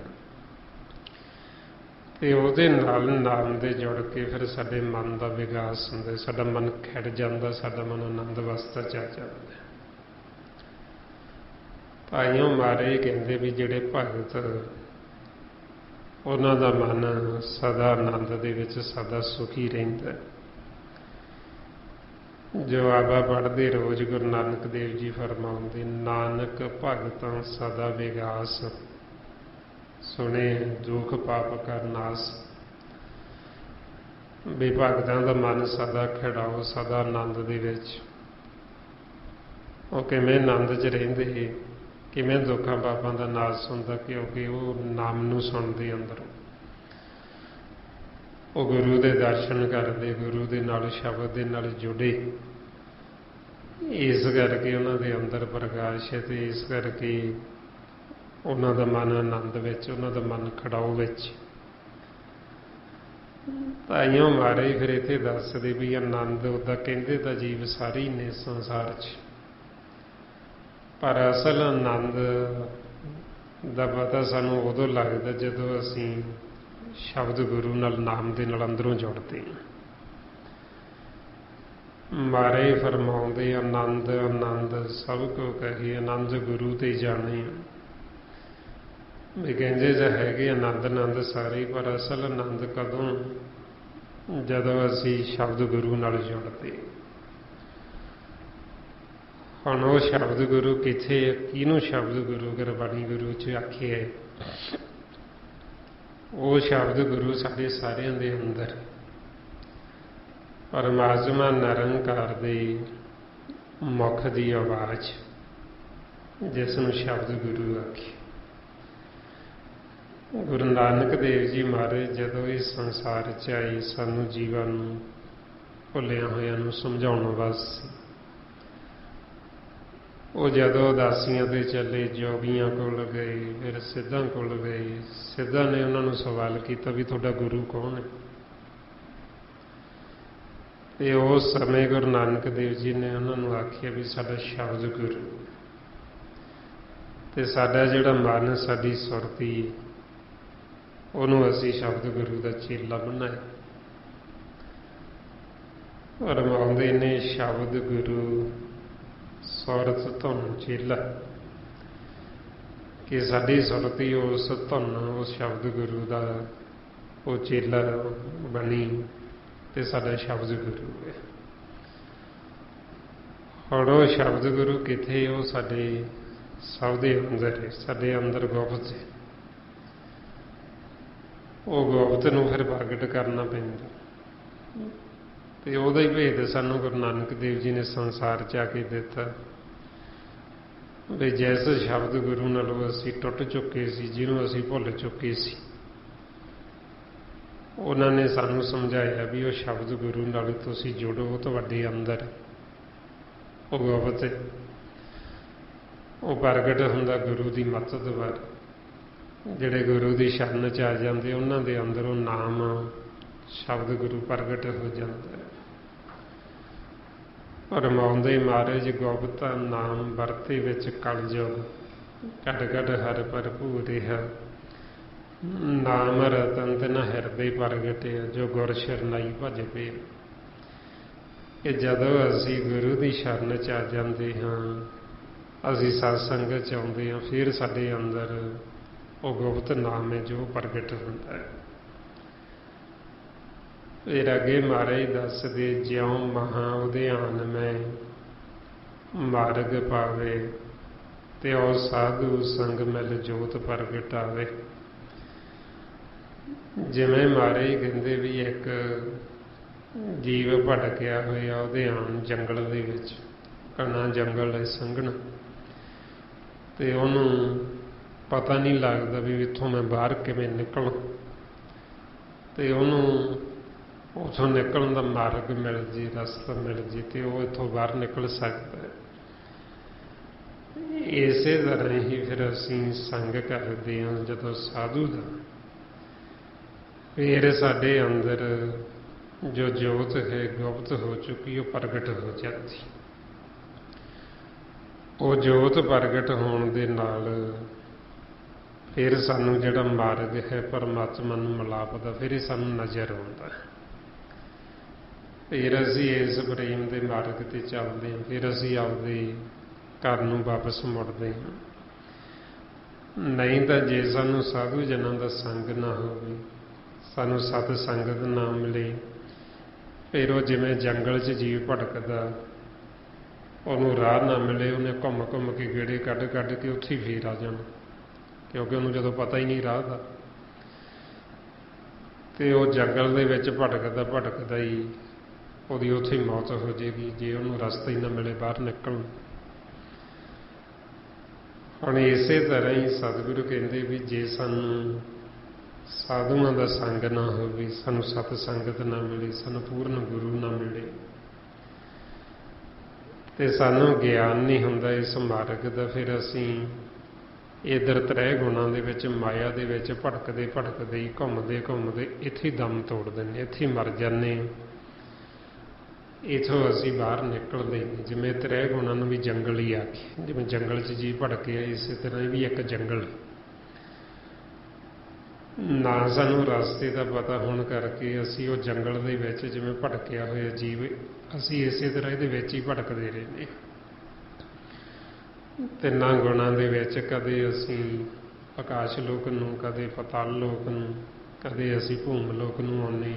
ਤੇ ਉਹਦੇ ਨਾਲ ਨਾਮ ਦੇ ਜੁੜ ਕੇ ਫਿਰ ਸਾਡੇ ਮਨ ਦਾ ਵਿਕਾਸ ਹੁੰਦਾ, ਸਾਡਾ ਮਨ ਖਿੜ ਜਾਂਦਾ, ਸਾਡਾ ਮਨ ਆਨੰਦ ਅਵਸਥਾ 'ਚ ਆ ਜਾਂਦਾ। ਤਾਈਓ ਮਹਾਰਾਜ ਕਹਿੰਦੇ ਵੀ ਜਿਹੜੇ ਭਗਤ, ਉਹਨਾਂ ਦਾ ਮਨ ਸਦਾ ਆਨੰਦ ਦੇ ਵਿੱਚ, ਸਦਾ ਸੁਖੀ ਰਹਿੰਦਾ। ਜੋ ਆਵਾ ਪੜ੍ਹਦੇ ਰੋਜ਼ ਗੁਰੂ ਨਾਨਕ ਦੇਵ ਜੀ ਫਰਮਾਉਂਦੇ, ਨਾਨਕ ਭਗਤਾਂ ਸਦਾ ਵਿਗਾਸ, ਸੁਣੇ ਦੁਖ ਪਾਪ ਕਰ ਨਾਸ। ਵੀ ਭਗਤਾਂ ਦਾ ਮਨ ਸਦਾ ਖਿੜਾਓ, ਸਦਾ ਆਨੰਦ ਦੇ ਵਿੱਚ। ਉਹ ਕਿਵੇਂ ਆਨੰਦ 'ਚ ਰਹਿੰਦੇ, ਕਿਵੇਂ ਦੁੱਖਾਂ ਪਾਪਾਂ ਦਾ ਨਾਸ ਹੁੰਦਾ, ਕਿਉਂਕਿ ਉਹ ਨਾਮ ਨੂੰ ਸੁਣਦੇ ਅੰਦਰੋਂ, ਉਹ ਗੁਰੂ ਦੇ ਦਰਸ਼ਨ ਕਰਦੇ, ਗੁਰੂ ਦੇ ਨਾਲ, ਸ਼ਬਦ ਦੇ ਨਾਲ ਜੁੜੇ। ਇਸ ਕਰਕੇ ਉਹਨਾਂ ਦੇ ਅੰਦਰ ਪ੍ਰਕਾਸ਼ ਹੈ, ਤੇ ਇਸ ਕਰਕੇ ਉਹਨਾਂ ਦਾ ਮਨ ਆਨੰਦ ਵਿੱਚ, ਉਹਨਾਂ ਦਾ ਮਨ ਖੜਾਓ ਵਿੱਚ। ਤਾਈਓ ਮਹਾਰਾਜ ਫਿਰ ਇੱਥੇ ਦੱਸਦੇ ਵੀ ਆਨੰਦ ਉਹਦਾ ਕਹਿੰਦੇ ਤਾਂ ਜੀਵ ਸਾਰੇ ਹੀ ਨੇ ਸੰਸਾਰ 'ਚ, ਪਰ ਅਸਲ ਆਨੰਦ ਦਾ ਪਤਾ ਸਾਨੂੰ ਉਦੋਂ ਲੱਗਦਾ ਜਦੋਂ ਅਸੀਂ ਸ਼ਬਦ ਗੁਰੂ ਨਾਲ, ਨਾਮ ਦੇ ਨਾਲ ਅੰਦਰੋਂ ਜੁੜਦੇ ਹਾਂ। ਮਹਾਰਾਜ ਫਰਮਾਉਂਦੇ, ਆਨੰਦ ਆਨੰਦ ਸਭ ਕੋ ਕਹੇ, ਆਨੰਦ ਗੁਰੂ ਤੇ ਜਾਣੇ। ਵੀ ਕਹਿੰਦੇ ਤਾਂ ਹੈਗੇ ਆਨੰਦ ਆਨੰਦ ਸਾਰੇ, ਪਰ ਅਸਲ ਆਨੰਦ ਕਦੋਂ, ਜਦੋਂ ਅਸੀਂ ਸ਼ਬਦ ਗੁਰੂ ਨਾਲ ਜੁੜਦੇ। ਹੁਣ ਉਹ ਸ਼ਬਦ ਗੁਰੂ ਕਿੱਥੇ, ਕਿਹਨੂੰ ਸ਼ਬਦ ਗੁਰੂ ਗੁਰਬਾਣੀ ਗੁਰੂ 'ਚ ਆਖਿਆ? ਉਹ ਸ਼ਬਦ ਗੁਰੂ ਸਾਡੇ ਸਾਰਿਆਂ ਦੇ ਅੰਦਰ, ਪਰਮਾਤਮਾ ਨਿਰੰਕਾਰ ਦੇ ਮੁਖ ਦੀ ਆਵਾਜ਼, ਜਿਸ ਨੂੰ ਸ਼ਬਦ ਗੁਰੂ ਆਖੇ। ਗੁਰੂ ਨਾਨਕ ਦੇਵ ਜੀ ਮਹਾਰਾਜ ਜਦੋਂ ਇਸ ਸੰਸਾਰ 'ਚ ਆਏ, ਸਾਨੂੰ ਜੀਵਾਂ ਨੂੰ, ਭੁੱਲਿਆਂ ਹੋਇਆਂ ਨੂੰ ਸਮਝਾਉਣ ਵਾਸਤੇ। ਉਹ ਜਦੋਂ ਉਦਾਸੀਆਂ ਤੇ ਚੱਲੇ, ਜੋਗੀਆਂ ਕੋਲ ਗਏ, ਫਿਰ ਸਿੱਧਾਂ ਕੋਲ ਗਏ। ਸਿੱਧਾਂ ਨੇ ਉਹਨਾਂ ਨੂੰ ਸਵਾਲ ਕੀਤਾ ਵੀ ਤੁਹਾਡਾ ਗੁਰੂ ਕੌਣ ਹੈ? ਤੇ ਉਸ ਸਮੇਂ ਗੁਰੂ ਨਾਨਕ ਦੇਵ ਜੀ ਨੇ ਉਹਨਾਂ ਨੂੰ ਆਖਿਆ ਵੀ ਸਾਡਾ ਸ਼ਬਦ ਗੁਰੂ। ਤੇ ਸਾਡਾ ਜਿਹੜਾ ਮਨ, ਸਾਡੀ ਸੁਰਤੀ, ਉਹਨੂੰ ਅਸੀਂ ਸ਼ਬਦ ਗੁਰੂ ਦਾ ਚੇਲਾ ਬਣਾਇਆ। ਰਮਾਉਂਦੇ ਨੇ ਸ਼ਬਦ ਗੁਰੂ ਸੁਰਤ ਧੁਨ ਚੇਲਾ, ਕਿ ਸਾਡੀ ਸੁਰਤੀ ਉਸ ਧੁਨ, ਉਸ ਸ਼ਬਦ ਗੁਰੂ ਦਾ ਉਹ ਚੇਲਾ ਬਣੀ, ਤੇ ਸਾਡਾ ਸ਼ਬਦ ਗੁਰੂ ਹੈ। ਹੁਣ ਉਹ ਸ਼ਬਦ ਗੁਰੂ ਕਿੱਥੇ? ਉਹ ਸਾਡੇ ਸਭ ਦੇ ਅੰਦਰ ਹੈ, ਸਾਡੇ ਅੰਦਰ ਗੁਪਤ ਹੈ। ਉਹ ਗੁਪਤ ਨੂੰ ਫਿਰ ਪ੍ਰਗਟ ਕਰਨਾ ਪੈਂਦਾ, ਤੇ ਉਹਦਾ ਹੀ ਭੇਦ ਸਾਨੂੰ ਗੁਰੂ ਨਾਨਕ ਦੇਵ ਜੀ ਨੇ ਸੰਸਾਰ 'ਚ ਆ ਕੇ ਦਿੱਤਾ। ਵੀ ਜਿਸ ਸ਼ਬਦ ਗੁਰੂ ਨਾਲੋਂ ਅਸੀਂ ਟੁੱਟ ਚੁੱਕੇ ਸੀ, ਜਿਹਨੂੰ ਅਸੀਂ ਭੁੱਲ ਚੁੱਕੇ ਸੀ, ਉਹਨਾਂ ਨੇ ਸਾਨੂੰ ਸਮਝਾਇਆ ਵੀ ਉਹ ਸ਼ਬਦ ਗੁਰੂ ਨਾਲ ਤੁਸੀਂ ਜੁੜੋ, ਉਹ ਤੁਹਾਡੇ ਅੰਦਰ ਉਹ ਗੁਪਤ ਹੈ। ਉਹ ਪ੍ਰਗਟ ਹੁੰਦਾ ਗੁਰੂ ਦੀ ਮੱਤ ਦੁਆਰਾ। ਜਿਹੜੇ ਗੁਰੂ ਦੀ ਸ਼ਰਨ 'ਚ ਆ ਜਾਂਦੇ, ਉਹਨਾਂ ਦੇ ਅੰਦਰੋਂ ਨਾਮ, ਸ਼ਬਦ ਗੁਰੂ ਪ੍ਰਗਟ ਹੋ ਜਾਂਦਾ ਹੈ। ਰਮਾਉਂਦੇ ਮਹਾਰਾਜ, ਗੁਪਤਾ ਨਾਮ ਵਰਤੇ ਵਿੱਚ ਕਲਯੁਗ, ਘਟ ਘਟ ਹਰਿ ਭਰਪੂਰ ਰਿਹਾ। ਨਾਮ ਰਤਨ ਤਿਨ ਹਿਰਦੇ ਪ੍ਰਗਟਿਆ, ਜੋ ਗੁਰ ਸ਼ਰਨਾਈ ਭਜ ਪਏ। ਕਿ ਜਦੋਂ ਅਸੀਂ ਗੁਰੂ ਦੀ ਸ਼ਰਨ 'ਚ ਆ ਜਾਂਦੇ ਹਾਂ, ਅਸੀਂ ਸਤਸੰਗ 'ਚ ਆਉਂਦੇ ਹਾਂ, ਫਿਰ ਸਾਡੇ ਅੰਦਰ ਉਹ ਗੁਪਤ ਨਾਮ ਹੈ ਜੋ ਪ੍ਰਗਟ ਹੁੰਦਾ ਹੈ। ਫਿਰ ਅੱਗੇ ਮਹਾਰਾਜ ਦੱਸਦੇ, ਜਿਉਂ ਮਹਾਂ ਉਦਿਆਨ ਮੈਂ ਮਾਰਗ ਪਾਵੇ, ਤਿਉ ਸਾਧੂ ਸੰਗ ਮਿਲ ਜੋਤ ਪ੍ਰਗਟਾਵੇ। ਜਿਵੇਂ ਮਹਾਰਾਜ ਕਹਿੰਦੇ ਵੀ ਇੱਕ ਜੀਵ ਭਟਕਿਆ ਹੋਇਆ ਉਦਿਆਨ ਜੰਗਲ ਦੇ ਵਿੱਚ, ਘਣਾ ਜੰਗਲ ਹੈ ਸੰਘਣਾ, ਤੇ ਉਹਨੂੰ ਪਤਾ ਨਹੀਂ ਲੱਗਦਾ ਵੀ ਇੱਥੋਂ ਮੈਂ ਬਾਹਰ ਕਿਵੇਂ ਨਿਕਲਾਂ, ਤੇ ਉਹਨੂੰ ਉੱਥੋਂ ਨਿਕਲਣ ਦਾ ਮਾਰਗ ਮਿਲ ਜੇ, ਰਸਤਾ ਮਿਲ ਜੇ, ਤੇ ਉਹ ਇੱਥੋਂ ਬਾਹਰ ਨਿਕਲ ਸਕਦਾ ਹੈ। ਇਸੇ ਤਰ੍ਹਾਂ ਹੀ ਫਿਰ ਅਸੀਂ ਸੰਗ ਕਰਦੇ ਹਾਂ ਜਦੋਂ ਸਾਧੂ ਦਾ, ਫਿਰ ਸਾਡੇ ਅੰਦਰ ਜੋ ਜੋਤ ਹੈ ਗੁਪਤ ਹੋ ਚੁੱਕੀ, ਉਹ ਪ੍ਰਗਟ ਹੋ ਜਾਂਦੀ। ਉਹ ਜੋਤ ਪ੍ਰਗਟ ਹੋਣ ਦੇ ਨਾਲ ਫਿਰ ਸਾਨੂੰ ਜਿਹੜਾ ਮਾਰਗ ਹੈ ਪਰਮਾਤਮਾ ਨੂੰ ਮਿਲਾਪ ਦਾ, ਫਿਰ ਇਹ ਸਾਨੂੰ ਨਜ਼ਰ ਆਉਂਦਾ ਹੈ। ਫਿਰ ਅਸੀਂ ਇਸ ਪ੍ਰੇਮ ਦੇ ਮਾਰਗ ਤੇ ਚੱਲਦੇ ਹਾਂ, ਫਿਰ ਅਸੀਂ ਆਪਦੇ ਘਰ ਨੂੰ ਵਾਪਸ ਮੁੜਦੇ ਹਾਂ। ਨਹੀਂ ਤਾਂ ਜੇ ਸਾਨੂੰ ਸਾਧੂ ਜਨਾਂ ਦਾ ਸੰਗ ਨਾ ਹੋਵੇ, ਸਾਨੂੰ ਸਤ ਸੰਗਤ ਨਾ ਮਿਲੇ, ਫਿਰ ਉਹ ਜਿਵੇਂ ਜੰਗਲ 'ਚ ਜੀਵ ਭਟਕਦਾ, ਉਹਨੂੰ ਰਾਹ ਨਾ ਮਿਲੇ, ਉਹਨੇ ਘੁੰਮ ਘੁੰਮ ਕੇ ਗੇੜੇ ਕੱਢ ਕੱਢ ਕੇ ਉੱਥੇ ਹੀ ਫੇਰ ਆ ਜਾਣਾ, ਕਿਉਂਕਿ ਉਹਨੂੰ ਜਦੋਂ ਪਤਾ ਹੀ ਨਹੀਂ ਰਾਹ ਦਾ, ਤੇ ਉਹ ਜੰਗਲ ਦੇ ਵਿੱਚ ਭਟਕਦਾ ਭਟਕਦਾ ਹੀ ਉਹਦੀ ਉੱਥੇ ਹੀ ਮੌਤ ਹੋ ਜਾਏਗੀ, ਜੇ ਉਹਨੂੰ ਰਸਤਾ ਹੀ ਨਾ ਮਿਲੇ ਬਾਹਰ ਨਿਕਲਣ। ਹੁਣ ਇਸੇ ਤਰ੍ਹਾਂ ਹੀ ਸਤਿਗੁਰੂ ਕਹਿੰਦੇ ਵੀ ਜੇ ਸਾਨੂੰ ਸਾਧੂਆਂ ਦਾ ਸੰਗ ਨਾ ਹੋਵੇ, ਸਾਨੂੰ ਸਤ ਸੰਗਤ ਨਾ ਮਿਲੇ, ਸਾਨੂੰ ਪੂਰਨ ਗੁਰੂ ਨਾ ਮਿਲੇ, ਤੇ ਸਾਨੂੰ ਗਿਆਨ ਨਹੀਂ ਹੁੰਦਾ ਇਸ ਮਾਰਗ ਦਾ, ਫਿਰ ਅਸੀਂ ਇੱਧਰ ਤ੍ਰੈ ਗੁਣਾਂ ਦੇ ਵਿੱਚ, ਮਾਇਆ ਦੇ ਵਿੱਚ ਭਟਕਦੇ ਭਟਕਦੇ ਹੀ, ਘੁੰਮਦੇ ਘੁੰਮਦੇ ਇੱਥੇ ਹੀ ਦਮ ਤੋੜ ਦਿੰਦੇ, ਇੱਥੇ ਹੀ ਮਰ ਜਾਂਦੇ। ਇੱਥੋਂ ਅਸੀਂ ਬਾਹਰ ਨਿਕਲਦੇ ਨਹੀਂ। ਜਿਵੇਂ ਤ੍ਰੈ ਗੁਣਾਂ ਨੂੰ ਵੀ ਜੰਗਲ ਹੀ ਆਖਿਆ, ਜਿਵੇਂ ਜੰਗਲ 'ਚ ਜੀ ਭਟਕਿਆ, ਇਸੇ ਤਰ੍ਹਾਂ ਇਹ ਵੀ ਇੱਕ ਜੰਗਲ ਨਾ। ਸਾਨੂੰ ਰਸਤੇ ਦਾ ਪਤਾ ਹੋਣ ਕਰਕੇ ਅਸੀਂ ਉਹ ਜੰਗਲ ਦੇ ਵਿੱਚ ਜਿਵੇਂ ਭਟਕਿਆ ਹੋਇਆ ਜੀਵ, ਅਸੀਂ ਇਸੇ ਤਰ੍ਹਾਂ ਇਹਦੇ ਵਿੱਚ ਹੀ ਭਟਕਦੇ ਰਹਿੰਦੇ। ਤਿੰਨਾਂ ਗੁਣਾਂ ਦੇ ਵਿੱਚ ਕਦੇ ਅਸੀਂ ਆਕਾਸ਼ ਲੋਕ ਨੂੰ, ਕਦੇ ਪਤਾਲ ਲੋਕ ਨੂੰ, ਕਦੇ ਅਸੀਂ ਭੂਮ ਲੋਕ ਨੂੰ ਆਉਂਦੇ।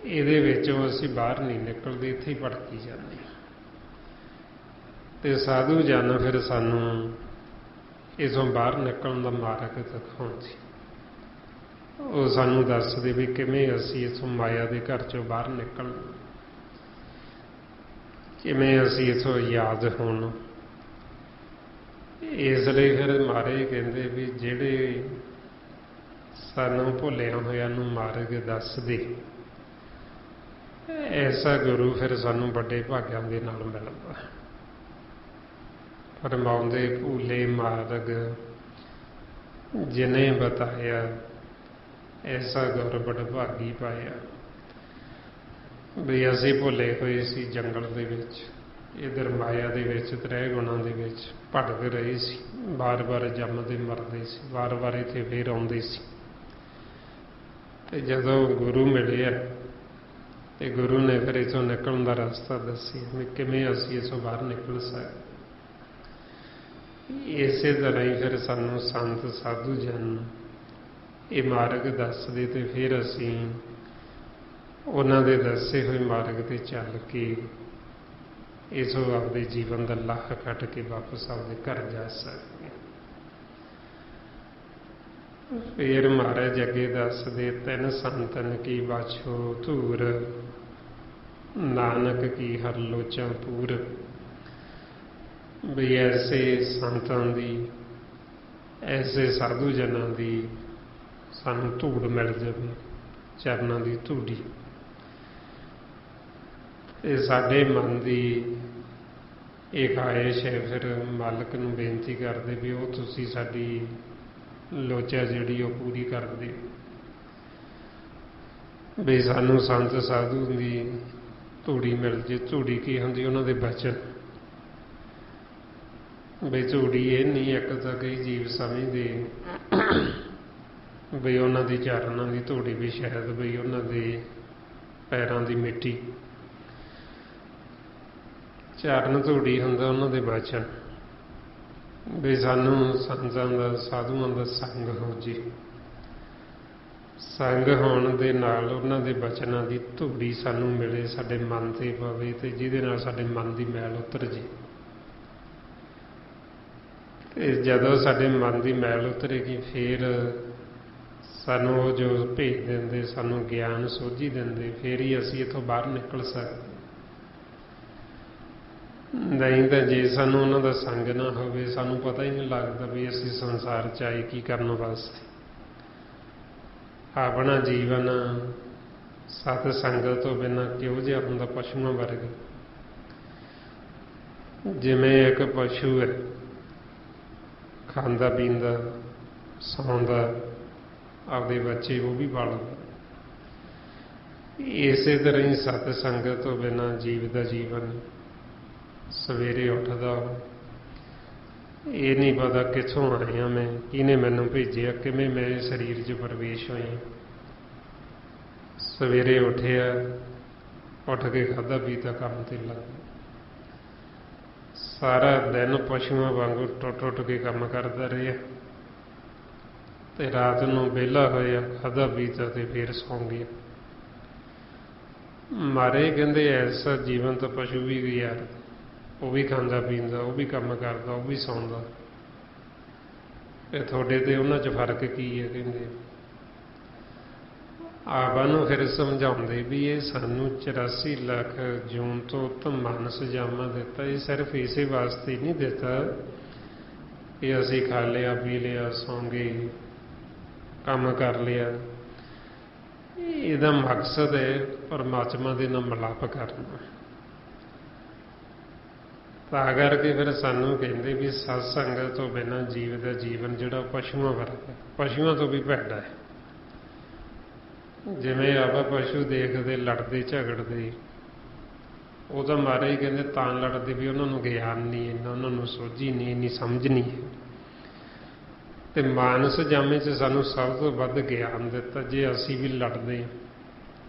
ਇਹਦੇ ਵਿੱਚੋਂ ਅਸੀਂ ਬਾਹਰ ਨਹੀਂ ਨਿਕਲਦੇ, ਇੱਥੇ ਹੀ ਭਟਕੀ ਜਾਂਦੇ। ਤੇ ਸਾਧੂ ਜਨ ਫਿਰ ਸਾਨੂੰ ਇਸੋਂ ਬਾਹਰ ਨਿਕਲਣ ਦਾ ਮਾਰਗ ਦਿਖਾਉਂਦੇ। ਉਹ ਸਾਨੂੰ ਦੱਸਦੇ ਵੀ ਕਿਵੇਂ ਅਸੀਂ ਇਸੋਂ ਮਾਇਆ ਦੇ ਘਰ ਚੋਂ ਬਾਹਰ ਨਿਕਲਣਾ, ਕਿਵੇਂ ਅਸੀਂ ਇਥੋਂ ਯਾਦ ਹੋਣ। ਇਸ ਲਈ ਫਿਰ ਮਹਾਰਾਜ ਕਹਿੰਦੇ ਵੀ ਜਿਹੜੇ ਸਾਨੂੰ ਭੁੱਲਿਆ ਹੋਇਆਂ ਨੂੰ ਮਾਰਗ ਦੱਸਦੇ, ਐਸਾ ਗੁਰੂ ਫਿਰ ਸਾਨੂੰ ਵੱਡੇ ਭਾਗਾਂ ਦੇ ਨਾਲ ਮਿਲਦਾ। ਫਰਮਾਉਂਦੇ, ਭੂਲੇ ਮਾਰਗ ਜਿਨੇ ਬਤਾਇਆ, ਐਸਾ ਗੁਰ ਬੜ ਭਾਗੀ ਪਾਇਆ। ਵੀ ਅਸੀਂ ਭੁੱਲੇ ਹੋਏ ਸੀ ਜੰਗਲ ਦੇ ਵਿੱਚ, ਇੱਧਰ ਮਾਇਆ ਦੇ ਵਿੱਚ, ਤ੍ਰੈ ਗੁਣਾਂ ਦੇ ਵਿੱਚ ਭਟਕ ਰਹੇ ਸੀ, ਵਾਰ-ਵਾਰ ਜੰਮਦੇ ਮਰਦੇ ਸੀ, ਵਾਰ-ਵਾਰ ਇੱਥੇ ਫੇਰ ਆਉਂਦੇ ਸੀ। ਤੇ ਜਦੋਂ ਗੁਰੂ ਮਿਲਿਆ ਤੇ ਗੁਰੂ ਨੇ ਫਿਰ ਇੱਥੋਂ ਨਿਕਲਣ ਦਾ ਰਸਤਾ ਦੱਸਿਆ ਵੀ ਕਿਵੇਂ ਅਸੀਂ ਇੱਥੋਂ ਬਾਹਰ ਨਿਕਲ ਸਕਦੇ। ਇਸੇ ਤਰ੍ਹਾਂ ਹੀ ਫਿਰ ਸਾਨੂੰ ਸੰਤ ਸਾਧੂ ਜਨ ਇਹ ਮਾਰਗ ਦੱਸਦੇ, ਤੇ ਫਿਰ ਅਸੀਂ ਉਹਨਾਂ ਦੇ ਦੱਸੇ ਹੋਏ ਮਾਰਗ ਤੇ ਚੱਲ ਕੇ ਇਸੋਂ ਆਪਦੇ ਜੀਵਨ ਦਾ ਲਾਹਾ ਕੱਢ ਕੇ ਵਾਪਸ ਆਪਦੇ ਘਰ ਜਾ ਸਕਦੇ। ਫਿਰ ਮਹਾਰਾਜ ਅੱਗੇ ਦੱਸਦੇ, ਤਿੰਨ ਸੰਤਨ ਕੀ ਬਾਛੋ ਧੂਰ, ਨਾਨਕ ਕੀ ਹਰ ਲੋਚਾਂ ਪੂਰ। ਵੀ ਐਸੇ ਸੰਤਾਂ ਦੀ, ਐਸੇ ਸਾਧੂ ਜਨਾਂ ਦੀ ਸਾਨੂੰ ਧੂੜ ਮਿਲ ਜਾਵੇ, ਚਰਨਾਂ ਦੀ ਧੂੜੀ। ਤੇ ਸਾਡੇ ਮਨ ਦੀ ਇਹ ਖਾਹਿਸ਼ ਹੈ, ਫਿਰ ਮਾਲਕ ਨੂੰ ਬੇਨਤੀ ਕਰਦੇ ਵੀ ਉਹ ਤੁਸੀਂ ਸਾਡੀ ਲੋਚਾ ਜਿਹੜੀ ਉਹ ਪੂਰੀ ਕਰਦੇ, ਵੀ ਸਾਨੂੰ ਸੰਤ ਸਾਧੂ ਦੀ ਧੂੜੀ ਮਿਲ ਜੇ। ਧੂੜੀ ਕੀ ਹੁੰਦੀ? ਉਹਨਾਂ ਦੇ ਬਚਨ। ਵੀ ਧੂੜੀ ਇਹ ਨਹੀਂ, ਇੱਕ ਤਾਂ ਕਈ ਜੀਵ ਸਮਝਦੇ ਵੀ ਉਹਨਾਂ ਦੀ ਚਰਨਾਂ ਦੀ ਧੂੜੀ ਵੀ ਸ਼ਾਇਦ ਵੀ ਉਹਨਾਂ ਦੇ ਪੈਰਾਂ ਦੀ ਮਿੱਟੀ। ਚਰਨ ਧੂੜੀ ਹੁੰਦਾ ਉਹਨਾਂ ਦੇ ਬਚਨ। ਵੀ ਸਾਨੂੰ ਸੰਤਾਂ ਦਾ, ਸਾਧੂਆਂ ਦਾ ਸੰਗ ਹੋ ਜੀ। ਸੰਗ ਹੋਣ ਦੇ ਨਾਲ ਉਹਨਾਂ ਦੇ ਬਚਨਾਂ ਦੀ ਧੂੜੀ ਸਾਨੂੰ ਮਿਲੇ, ਸਾਡੇ ਮਨ ਤੇ ਪਵੇ, ਤੇ ਜਿਹਦੇ ਨਾਲ ਸਾਡੇ ਮਨ ਦੀ ਮੈਲ ਉਤਰ ਜੇ। ਤੇ ਜਦੋਂ ਸਾਡੇ ਮਨ ਦੀ ਮੈਲ ਉਤਰੇਗੀ ਫਿਰ ਸਾਨੂੰ ਉਹ ਜੋ ਭੇਜ ਦਿੰਦੇ, ਸਾਨੂੰ ਗਿਆਨ ਸੋਝੀ ਦਿੰਦੇ, ਫਿਰ ਹੀ ਅਸੀਂ ਇੱਥੋਂ ਬਾਹਰ ਨਿਕਲ ਸਕਦੇ। ਨਹੀਂ ਤਾਂ ਜੇ ਸਾਨੂੰ ਉਹਨਾਂ ਦਾ ਸੰਗ ਨਾ ਹੋਵੇ, ਸਾਨੂੰ ਪਤਾ ਹੀ ਨਹੀਂ ਲੱਗਦਾ ਵੀ ਅਸੀਂ ਸੰਸਾਰ 'ਚ ਆਏ ਕੀ ਕਰਨ ਵਾਸਤੇ। ਆਪਣਾ ਜੀਵਨ ਸਤ ਸੰਗਤ ਤੋਂ ਬਿਨਾਂ ਕਿਹੋ ਜਿਹਾ ਹੁੰਦਾ? ਪਸ਼ੂਆਂ ਵਰਗਾ। ਜਿਵੇਂ ਇੱਕ ਪਸ਼ੂ ਹੈ, ਖਾਂਦਾ ਪੀਂਦਾ ਸੌਂਦਾ, ਆਪਦੇ ਬੱਚੇ ਉਹ ਵੀ ਪਾਲਦਾ, ਇਸੇ ਤਰ੍ਹਾਂ ਹੀ ਸਤ ਸੰਗਤ ਤੋਂ ਬਿਨਾਂ ਜੀਵ ਦਾ ਜੀਵਨ। ਸਵੇਰੇ ਉੱਠਦਾ, ਇਹ ਨਹੀਂ ਪਤਾ ਕਿੱਥੋਂ ਆਇਆ ਮੈਂ, ਕਿਹਨੇ ਮੈਨੂੰ ਭੇਜਿਆ, ਕਿਵੇਂ ਮੈਂ ਸਰੀਰ 'ਚ ਪ੍ਰਵੇਸ਼ ਹੋਇਆ। ਸਵੇਰੇ ਉੱਠਿਆ, ਉੱਠ ਕੇ ਖਾਧਾ ਪੀਤਾ, ਕੰਮ ਤੇ ਲੱਗ ਗਿਆ। ਸਾਰਾ ਦਿਨ ਪਸ਼ੂਆਂ ਵਾਂਗੂ ਟੁੱਟ ਕੇ ਕੰਮ ਕਰਦਾ ਰਿਹਾ, ਤੇ ਰਾਤ ਨੂੰ ਵਿਹਲਾ ਹੋਇਆ, ਖਾਧਾ ਪੀਤਾ ਤੇ ਫਿਰ ਸੌਂ ਗਿਆ। ਮਾਰੇ ਕਹਿੰਦੇ ਐਸਾ ਜੀਵਨ ਤਾਂ ਪਸ਼ੂ ਵੀ ਗੁਜ਼ਾਰਦਾ, ਉਹ ਵੀ ਖਾਂਦਾ ਪੀਂਦਾ, ਉਹ ਵੀ ਕੰਮ ਕਰਦਾ, ਉਹ ਵੀ ਸੌਂਦਾ। ਤੇ ਤੁਹਾਡੇ ਤੇ ਉਹਨਾਂ 'ਚ ਫਰਕ ਕੀ ਹੈ? ਕਹਿੰਦੇ ਆਪਾਂ ਨੂੰ ਫਿਰ ਸਮਝਾਉਂਦੇ ਵੀ ਇਹ ਸਾਨੂੰ 84 ਲੱਖ ਜੂਨ ਤੋਂ ਉੱਤਮ ਮਾਨਸ ਜਾਮਾ ਦਿੱਤਾ। ਇਹ ਸਿਰਫ ਇਸੇ ਵਾਸਤੇ ਨਹੀਂ ਦਿੱਤਾ ਕਿ ਅਸੀਂ ਖਾ ਲਿਆ, ਪੀ ਲਿਆ, ਸੌਂ ਗਏ, ਕੰਮ ਕਰ ਲਿਆ। ਇਹਦਾ ਮਕਸਦ ਹੈ ਪਰਮਾਤਮਾ ਦੇ ਨਾਲ ਮਿਲਾਪ ਕਰਨਾ। ਤਾਂ ਕਰਕੇ ਫਿਰ ਸਾਨੂੰ ਕਹਿੰਦੇ ਵੀ ਸਤ ਸੰਗਤ ਤੋਂ ਬਿਨਾਂ ਜੀਵ ਦਾ ਜੀਵਨ ਜਿਹੜਾ ਪਸ਼ੂਆਂ ਵਰਗਾ, ਪਸ਼ੂਆਂ ਤੋਂ ਵੀ ਭੈੜਾ ਹੈ। ਜਿਵੇਂ ਆਪਾਂ ਪਸ਼ੂ ਦੇਖਦੇ ਲੜਦੇ ਝਗੜਦੇ, ਉਹਦਾ ਮਾਰੇ ਹੀ ਕਹਿੰਦੇ ਤਾਂ ਲੜਦੇ ਵੀ ਉਹਨਾਂ ਨੂੰ ਗਿਆਨ ਨਹੀਂ ਇੰਨਾ, ਉਹਨਾਂ ਨੂੰ ਸੋਝੀ ਨਹੀਂ, ਇੰਨੀ ਸਮਝ ਨਹੀਂ ਹੈ। ਤੇ ਮਾਨਸ ਜਾਮੇ 'ਚ ਸਾਨੂੰ ਸਭ ਤੋਂ ਵੱਧ ਗਿਆਨ ਦਿੱਤਾ। ਜੇ ਅਸੀਂ ਵੀ ਲੜਦੇ ਹਾਂ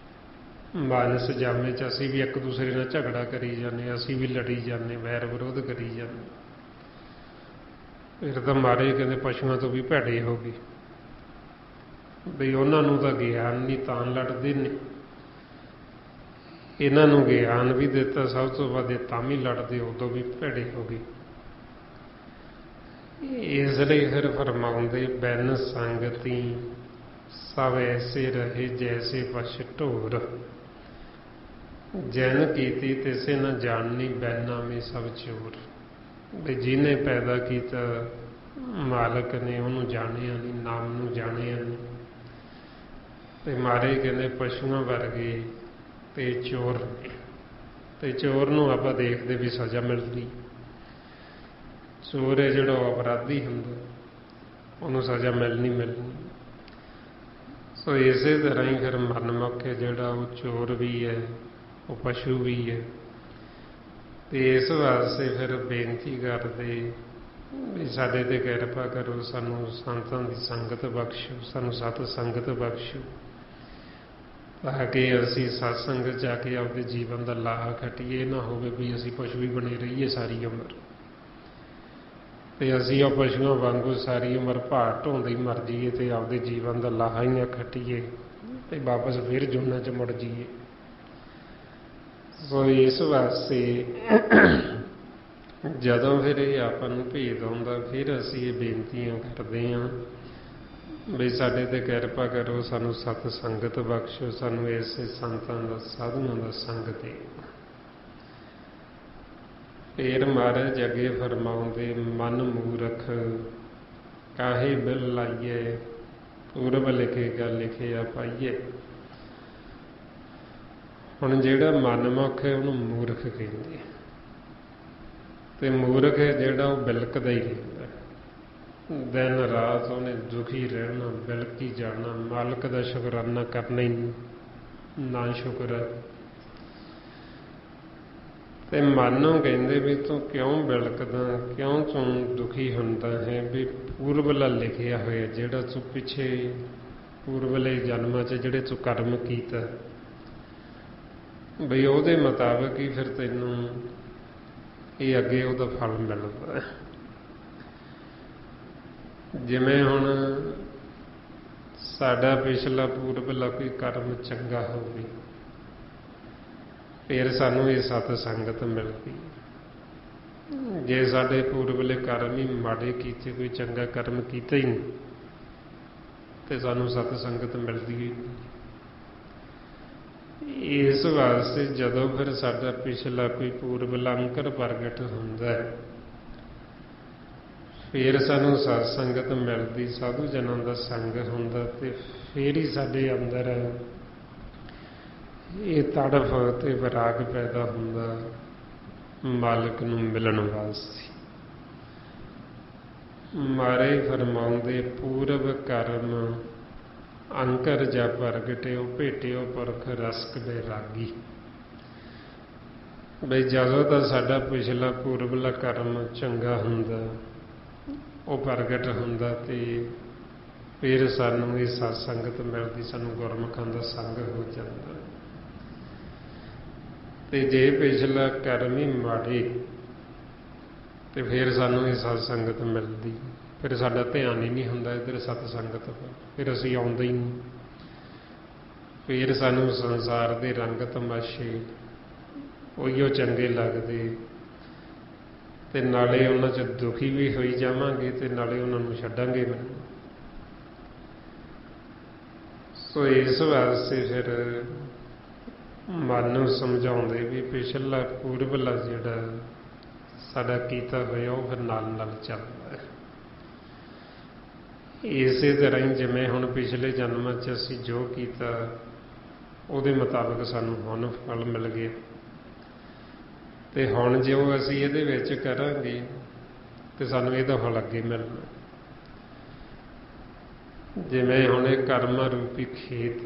ਮਾਨਸ ਜਾਮੇ 'ਚ, ਅਸੀਂ ਵੀ ਇੱਕ ਦੂਸਰੇ ਨਾਲ ਝਗੜਾ ਕਰੀ ਜਾਂਦੇ, ਅਸੀਂ ਵੀ ਲੜੀ ਜਾਂਦੇ, ਵੈਰ ਵਿਰੋਧ ਕਰੀ ਜਾਂਦੇ, ਫਿਰ ਤਾਂ ਮਾਰੇ ਕਹਿੰਦੇ ਪਸ਼ੂਆਂ ਤੋਂ ਵੀ ਭੈੜੇ ਹੋ ਗਏ। ਬਈ ਉਹਨਾਂ ਨੂੰ ਤਾਂ ਗਿਆਨ ਨਹੀਂ ਤਾਂ ਲੜਦੇ ਨੇ, ਇਹਨਾਂ ਨੂੰ ਗਿਆਨ ਵੀ ਦਿੱਤਾ ਸਭ ਤੋਂ ਵੱਧ, ਤਾਂ ਵੀ ਲੜਦੇ, ਉਦੋਂ ਵੀ ਭੈੜੇ ਹੋ ਗਏ। ਇਸ ਲਈ ਫਿਰ ਫਰਮਾਉਂਦੇ ਬਿਨ ਸੰਗਤੀ ਸਭ ਐਸੇ ਰਹੇ ਜੈਸੇ ਪਸ਼ ਢੋਰ, ਜੈਨ ਕੀਤੀ ਤਿਸੇ ਨਾ ਜਾਣਨੀ ਬੈਨਾਮੇ ਸਭ ਚੋਰ। ਵੀ ਜਿਹਨੇ ਪੈਦਾ ਕੀਤਾ ਮਾਲਕ ਨੇ, ਉਹਨੂੰ ਜਾਣਿਆ ਨਹੀਂ, ਨਾਮ ਨੂੰ ਜਾਣਿਆ ਨਹੀਂ। ਤੇ ਮਾਰੇ ਕਹਿੰਦੇ ਪਸ਼ੂਆਂ ਵਰਗੇ ਤੇ ਚੋਰ ਨੇ। ਤੇ ਚੋਰ ਨੂੰ ਆਪਾਂ ਦੇਖਦੇ ਵੀ ਸਜ਼ਾ ਮਿਲਦੀ। ਚੋਰ ਹੈ ਜਿਹੜਾ ਅਪਰਾਧੀ ਹੁੰਦਾ, ਉਹਨੂੰ ਸਜ਼ਾ ਮਿਲਣੀ। ਸੋ ਇਸੇ ਤਰ੍ਹਾਂ ਹੀ ਫਿਰ ਮਨਮੁਖ ਹੈ ਜਿਹੜਾ, ਉਹ ਚੋਰ ਵੀ ਹੈ, ਉਹ ਪਸ਼ੂ ਵੀ ਹੈ। ਤੇ ਇਸ ਵਾਸਤੇ ਫਿਰ ਬੇਨਤੀ ਕਰਦੇ ਵੀ ਸਾਡੇ ਤੇ ਕਿਰਪਾ ਕਰੋ, ਸਾਨੂੰ ਸੰਤਾਂ ਦੀ ਸੰਗਤ ਬਖਸ਼ੋ, ਸਾਨੂੰ ਸਤ ਸੰਗਤ ਬਖਸ਼ੋ, ਤਾਂ ਕਿ ਅਸੀਂ ਸਤਸੰਗ 'ਚ ਆ ਕੇ ਆਪਦੇ ਜੀਵਨ ਦਾ ਲਾਹਾ ਖੱਟੀਏ। ਇਹ ਨਾ ਹੋਵੇ ਵੀ ਅਸੀਂ ਪਸ਼ੂ ਹੀ ਬਣੇ ਰਹੀਏ ਸਾਰੀ ਉਮਰ, ਤੇ ਅਸੀਂ ਉਹ ਪਸ਼ੂਆਂ ਵਾਂਗੂ ਸਾਰੀ ਉਮਰ ਭਾਰ ਢੋਂਦੇ ਹੀ ਮਰ ਜਾਈਏ ਤੇ ਆਪਦੇ ਜੀਵਨ ਦਾ ਲਾਹਾ ਹੀ ਨਾ ਖੱਟੀਏ ਤੇ ਵਾਪਸ ਫਿਰ ਜੂਨਾਂ 'ਚ ਮੁੜ ਜਾਈਏ। ਸੋ ਇਸ ਵਾਸਤੇ ਜਦੋਂ ਫਿਰ ਇਹ ਆਪਾਂ ਨੂੰ ਭੇਦ ਆਉਂਦਾ, ਫਿਰ ਅਸੀਂ ਇਹ ਬੇਨਤੀਆਂ ਕਰਦੇ ਹਾਂ ਵੀ ਸਾਡੇ ਤੇ ਕਿਰਪਾ ਕਰੋ, ਸਾਨੂੰ ਸਤ ਸੰਗਤ ਬਖਸ਼ੋ, ਸਾਨੂੰ ਐਸੇ ਸੰਤਾਂ ਦਾ, ਸਾਧੂਆਂ ਦਾ ਸੰਗ ਦੇ। ਫੇਰ ਮਹਾਰਾਜ ਅੱਗੇ ਫਰਮਾਉਂਦੇ ਮਨ ਮੂਰਖ ਕਾਹੇ ਬਿਲ ਲਾਈਏ, ਪੂਰਬ ਲਿਖੇਗਾ ਲਿਖਿਆ ਪਾਈਏ। ਹੁਣ ਜਿਹੜਾ ਮਨਮੁਖ ਹੈ ਉਹਨੂੰ ਮੂਰਖ ਕਹਿੰਦੇ, ਤੇ ਮੂਰਖ ਹੈ ਜਿਹੜਾ ਉਹ ਬਿਲਕਦਾ ਹੀ ਰਹਿੰਦਾ, ਦਿਨ ਰਾਤ ਉਹਨੇ ਦੁਖੀ ਰਹਿਣਾ, ਬਿਲਕੀ ਜਾਣਾ, ਮਾਲਕ ਦਾ ਸ਼ੁਕਰਾਨਾ ਕਰਨਾ ਹੀ ਨਾ ਸ਼ੁਕਰ ਹੈ। ਤੇ ਮਨ ਨੂੰ ਕਹਿੰਦੇ ਵੀ ਤੂੰ ਕਿਉਂ ਬਿਲਕਦਾ, ਕਿਉਂ ਤੂੰ ਦੁਖੀ ਹੁੰਦਾ ਹੈ? ਵੀ ਪੂਰਬਲਾ ਲਿਖਿਆ ਹੋਇਆ, ਜਿਹੜਾ ਤੂੰ ਪਿੱਛੇ ਪੂਰਬਲੇ ਜਨਮਾਂ 'ਚ ਜਿਹੜੇ ਤੂੰ ਕਰਮ ਕੀਤਾ, ਬਈ ਉਹਦੇ ਮੁਤਾਬਕ ਹੀ ਫਿਰ ਤੈਨੂੰ ਇਹ ਅੱਗੇ ਉਹਦਾ ਫਲ ਮਿਲਦਾ ਹੈ। ਜਿਵੇਂ ਹੁਣ ਸਾਡਾ ਪਿਛਲਾ ਪੂਰਬਲਾ ਕੋਈ ਕਰਮ ਚੰਗਾ ਹੋਵੇ, ਫਿਰ ਸਾਨੂੰ ਇਹ ਸਤ ਸੰਗਤ ਮਿਲਦੀ। ਜੇ ਸਾਡੇ ਪੂਰਬਲੇ ਕਰਮ ਹੀ ਮਾੜੇ ਕੀਤੇ, ਕੋਈ ਚੰਗਾ ਕਰਮ ਕੀਤਾ ਹੀ ਨਹੀਂ, ਤੇ ਸਾਨੂੰ ਸਤ ਸੰਗਤ ਮਿਲਦੀ ਹੀ ਨਹੀਂ। ਇਸ ਵਾਸਤੇ ਜਦੋਂ ਫਿਰ ਸਾਡਾ ਪਿਛਲਾ ਕੋਈ ਪੂਰਬਲਾ ਅੰਕਰ ਪ੍ਰਗਟ ਹੁੰਦਾ ਹੈ, ਫਿਰ ਸਾਨੂੰ ਸਤ ਸੰਗਤ ਮਿਲਦੀ, ਸਾਧੂ ਜਨਾਂ ਦਾ ਸੰਗ ਹੁੰਦਾ, ਤੇ ਫਿਰ ਹੀ ਸਾਡੇ ਅੰਦਰ ਇਹ ਤੜਫ ਤੇ ਵਿਰਾਗ ਪੈਦਾ ਹੁੰਦਾ ਮਾਲਕ ਨੂੰ ਮਿਲਣ ਵਾਸਤੇ। ਮਾਰੇ ਫਰਮਾਉਂਦੇ ਪੂਰਬ ਕਰਮ ਅੰਕਰ ਜਾ ਪ੍ਰਗਟਿਓ ਭੇਟਿਓ ਪੁਰਖ ਰਸਕ ਬੈਰਾਗੀ। ਬਈ ਜਦੋਂ ਤਾਂ ਸਾਡਾ ਪਿਛਲਾ ਪੂਰਬਲਾ ਕਰਮ ਚੰਗਾ ਹੁੰਦਾ, ਉਹ ਪ੍ਰਗਟ ਹੁੰਦਾ, ਤੇ ਫਿਰ ਸਾਨੂੰ ਇਹ ਸਤ ਸੰਗਤ ਮਿਲਦੀ, ਸਾਨੂੰ ਗੁਰਮੁਖਾਂ ਦਾ ਸੰਗ ਹੋ ਜਾਂਦਾ। ਤੇ ਜੇ ਪਿਛਲਾ ਕਰਮ ਹੀ ਮਾੜੇ, ਤੇ ਫਿਰ ਸਾਨੂੰ ਇਹ ਸਤ ਸੰਗਤ ਮਿਲਦੀ, ਫਿਰ ਸਾਡਾ ਧਿਆਨ ਹੀ ਨਹੀਂ ਹੁੰਦਾ ਇੱਧਰ ਸਤ ਸੰਗਤ, ਫਿਰ ਅਸੀਂ ਆਉਂਦੇ ਹੀ ਨਹੀਂ। ਫਿਰ ਸਾਨੂੰ ਸੰਸਾਰ ਦੇ ਰੰਗ ਤਮਾਸ਼ੇ ਉਹੀਓ ਚੰਗੇ ਲੱਗਦੇ, ਤੇ ਨਾਲੇ ਉਹਨਾਂ 'ਚ ਦੁਖੀ ਵੀ ਹੋਈ ਜਾਵਾਂਗੇ, ਤੇ ਨਾਲੇ ਉਹਨਾਂ ਨੂੰ ਛੱਡਾਂਗੇ ਨਹੀਂ। ਸੋ ਇਸ ਵਾਸਤੇ ਫਿਰ ਮਨ ਨੂੰ ਸਮਝਾਉਂਦੇ ਵੀ ਪਿਛਲਾ ਪੂਰਬਲਾ ਜਿਹੜਾ ਸਾਡਾ ਕੀਤਾ ਹੋਇਆ ਉਹ ਫਿਰ ਨਾਲ ਨਾਲ ਚੱਲਦਾ ਹੈ। ਇਸੇ ਤਰ੍ਹਾਂ ਹੀ ਜਿਵੇਂ ਹੁਣ ਪਿਛਲੇ ਜਨਮਾਂ 'ਚ ਅਸੀਂ ਜੋ ਕੀਤਾ ਉਹਦੇ ਮੁਤਾਬਕ ਸਾਨੂੰ ਹੁਣ ਫਲ ਮਿਲ ਗਿਆ, ਤੇ ਹੁਣ ਜਿਉਂ ਅਸੀਂ ਇਹਦੇ ਵਿੱਚ ਕਰਾਂਗੇ ਤੇ ਸਾਨੂੰ ਇਹਦਾ ਫਲ ਅੱਗੇ ਮਿਲਣਾ। ਜਿਵੇਂ ਹੁਣ ਇਹ ਕਰਮ ਰੂਪੀ ਖੇਤ,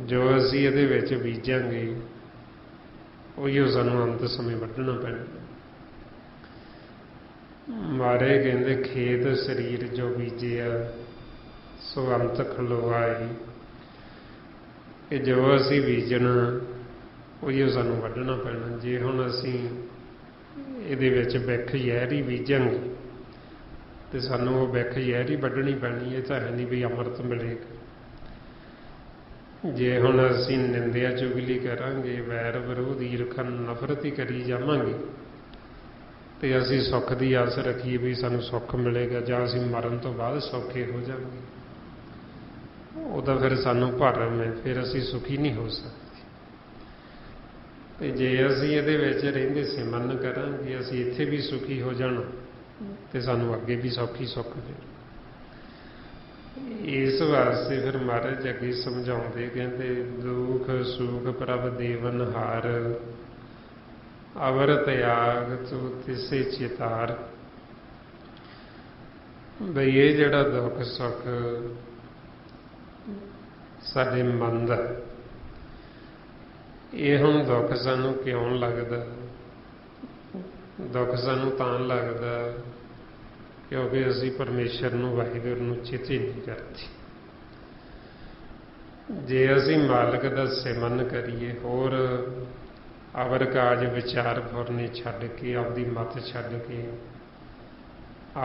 ਜੋ ਅਸੀਂ ਇਹਦੇ ਵਿੱਚ ਬੀਜਾਂਗੇ ਉਹੀਓ ਸਾਨੂੰ ਅੰਤ ਸਮੇਂ ਵੱਢਣਾ ਪੈਣਾ। ਮਾਰੇ ਕਹਿੰਦੇ ਖੇਤ ਸਰੀਰ ਜੋ ਬੀਜਿਆ ਸੋ ਅੰਤ ਖਲੋਆਏ, ਕਿ ਜੋ ਅਸੀਂ ਬੀਜਣਾ ਉਹੀਓ ਸਾਨੂੰ ਵੱਢਣਾ ਪੈਣਾ। ਜੇ ਹੁਣ ਅਸੀਂ ਇਹਦੇ ਵਿੱਚ ਬਿੱਖ ਜ਼ਹਿਰ ਹੀ ਬੀਜਾਂਗੇ ਤੇ ਸਾਨੂੰ ਉਹ ਬਿੱਖ ਜ਼ਹਿਰ ਹੀ ਵੱਢਣੀ ਪੈਣੀ। ਇਹ ਤਾਂ ਹੈ ਨਹੀਂ ਵੀ ਅੰਮ੍ਰਿਤ ਮਿਲੇਗਾ। ਜੇ ਹੁਣ ਅਸੀਂ ਨਿੰਦਿਆ ਚੁਗਲੀ ਕਰਾਂਗੇ, ਵੈਰ ਵਿਰੋਧ ਈਰਖਾ ਨਫ਼ਰਤ ਹੀ ਕਰੀ ਜਾਵਾਂਗੇ, ਤੇ ਅਸੀਂ ਸੁੱਖ ਦੀ ਆਸ ਰੱਖੀਏ ਵੀ ਸਾਨੂੰ ਸੁੱਖ ਮਿਲੇਗਾ ਜਾਂ ਅਸੀਂ ਮਰਨ ਤੋਂ ਬਾਅਦ ਸੌਖੇ ਹੋ ਜਾਵਾਂਗੇ, ਉਹਦਾ ਫਿਰ ਸਾਨੂੰ ਭਰਮ ਹੈ, ਫਿਰ ਅਸੀਂ ਸੁਖੀ ਨਹੀਂ ਹੋ ਸਕਦੇ। ਤੇ ਜੇ ਅਸੀਂ ਇਹਦੇ ਵਿੱਚ ਰਹਿੰਦੇ ਸਿਮਰਨ ਕਰਾਂਗੇ, ਅਸੀਂ ਇੱਥੇ ਵੀ ਸੁਖੀ ਹੋ ਜਾਣਾ ਤੇ ਸਾਨੂੰ ਅੱਗੇ ਵੀ ਸੌਖੀ ਸੁੱਖ ਦੇ। ਇਸ ਵਾਸਤੇ ਫਿਰ ਮਹਾਰਾਜ ਅੱਗੇ ਸਮਝਾਉਂਦੇ, ਕਹਿੰਦੇ ਦੁਖ ਸੁਖ ਪ੍ਰਭ ਦੇਵਨ ਹਾਰ, ਅਵਰ ਤਿਆਗ ਤੂੰ ਤਿਸੇ ਚਿਤਾਰ। ਬਈ ਇਹ ਜਿਹੜਾ ਦੁੱਖ ਸੁੱਖ ਸਾਡੇ ਮਨ ਦਾ, ਇਹ ਹੁਣ ਦੁੱਖ ਸਾਨੂੰ ਕਿਉਂ ਲੱਗਦਾ? ਦੁੱਖ ਸਾਨੂੰ ਤਾਂ ਲੱਗਦਾ ਕਿਉਂਕਿ ਅਸੀਂ ਪਰਮੇਸ਼ਰ ਨੂੰ, ਵਾਹਿਗੁਰੂ ਨੂੰ ਚੇਤੇ ਨਹੀਂ ਕਰਦੇ। ਜੇ ਅਸੀਂ ਮਾਲਕ ਦਾ ਸਿਮਰਨ ਕਰੀਏ, ਹੋਰ ਅਵਰ ਕਾਜ ਵਿਚਾਰ ਫੁਰਨੇ ਛੱਡ ਕੇ, ਆਪਦੀ ਮੱਤ ਛੱਡ ਕੇ,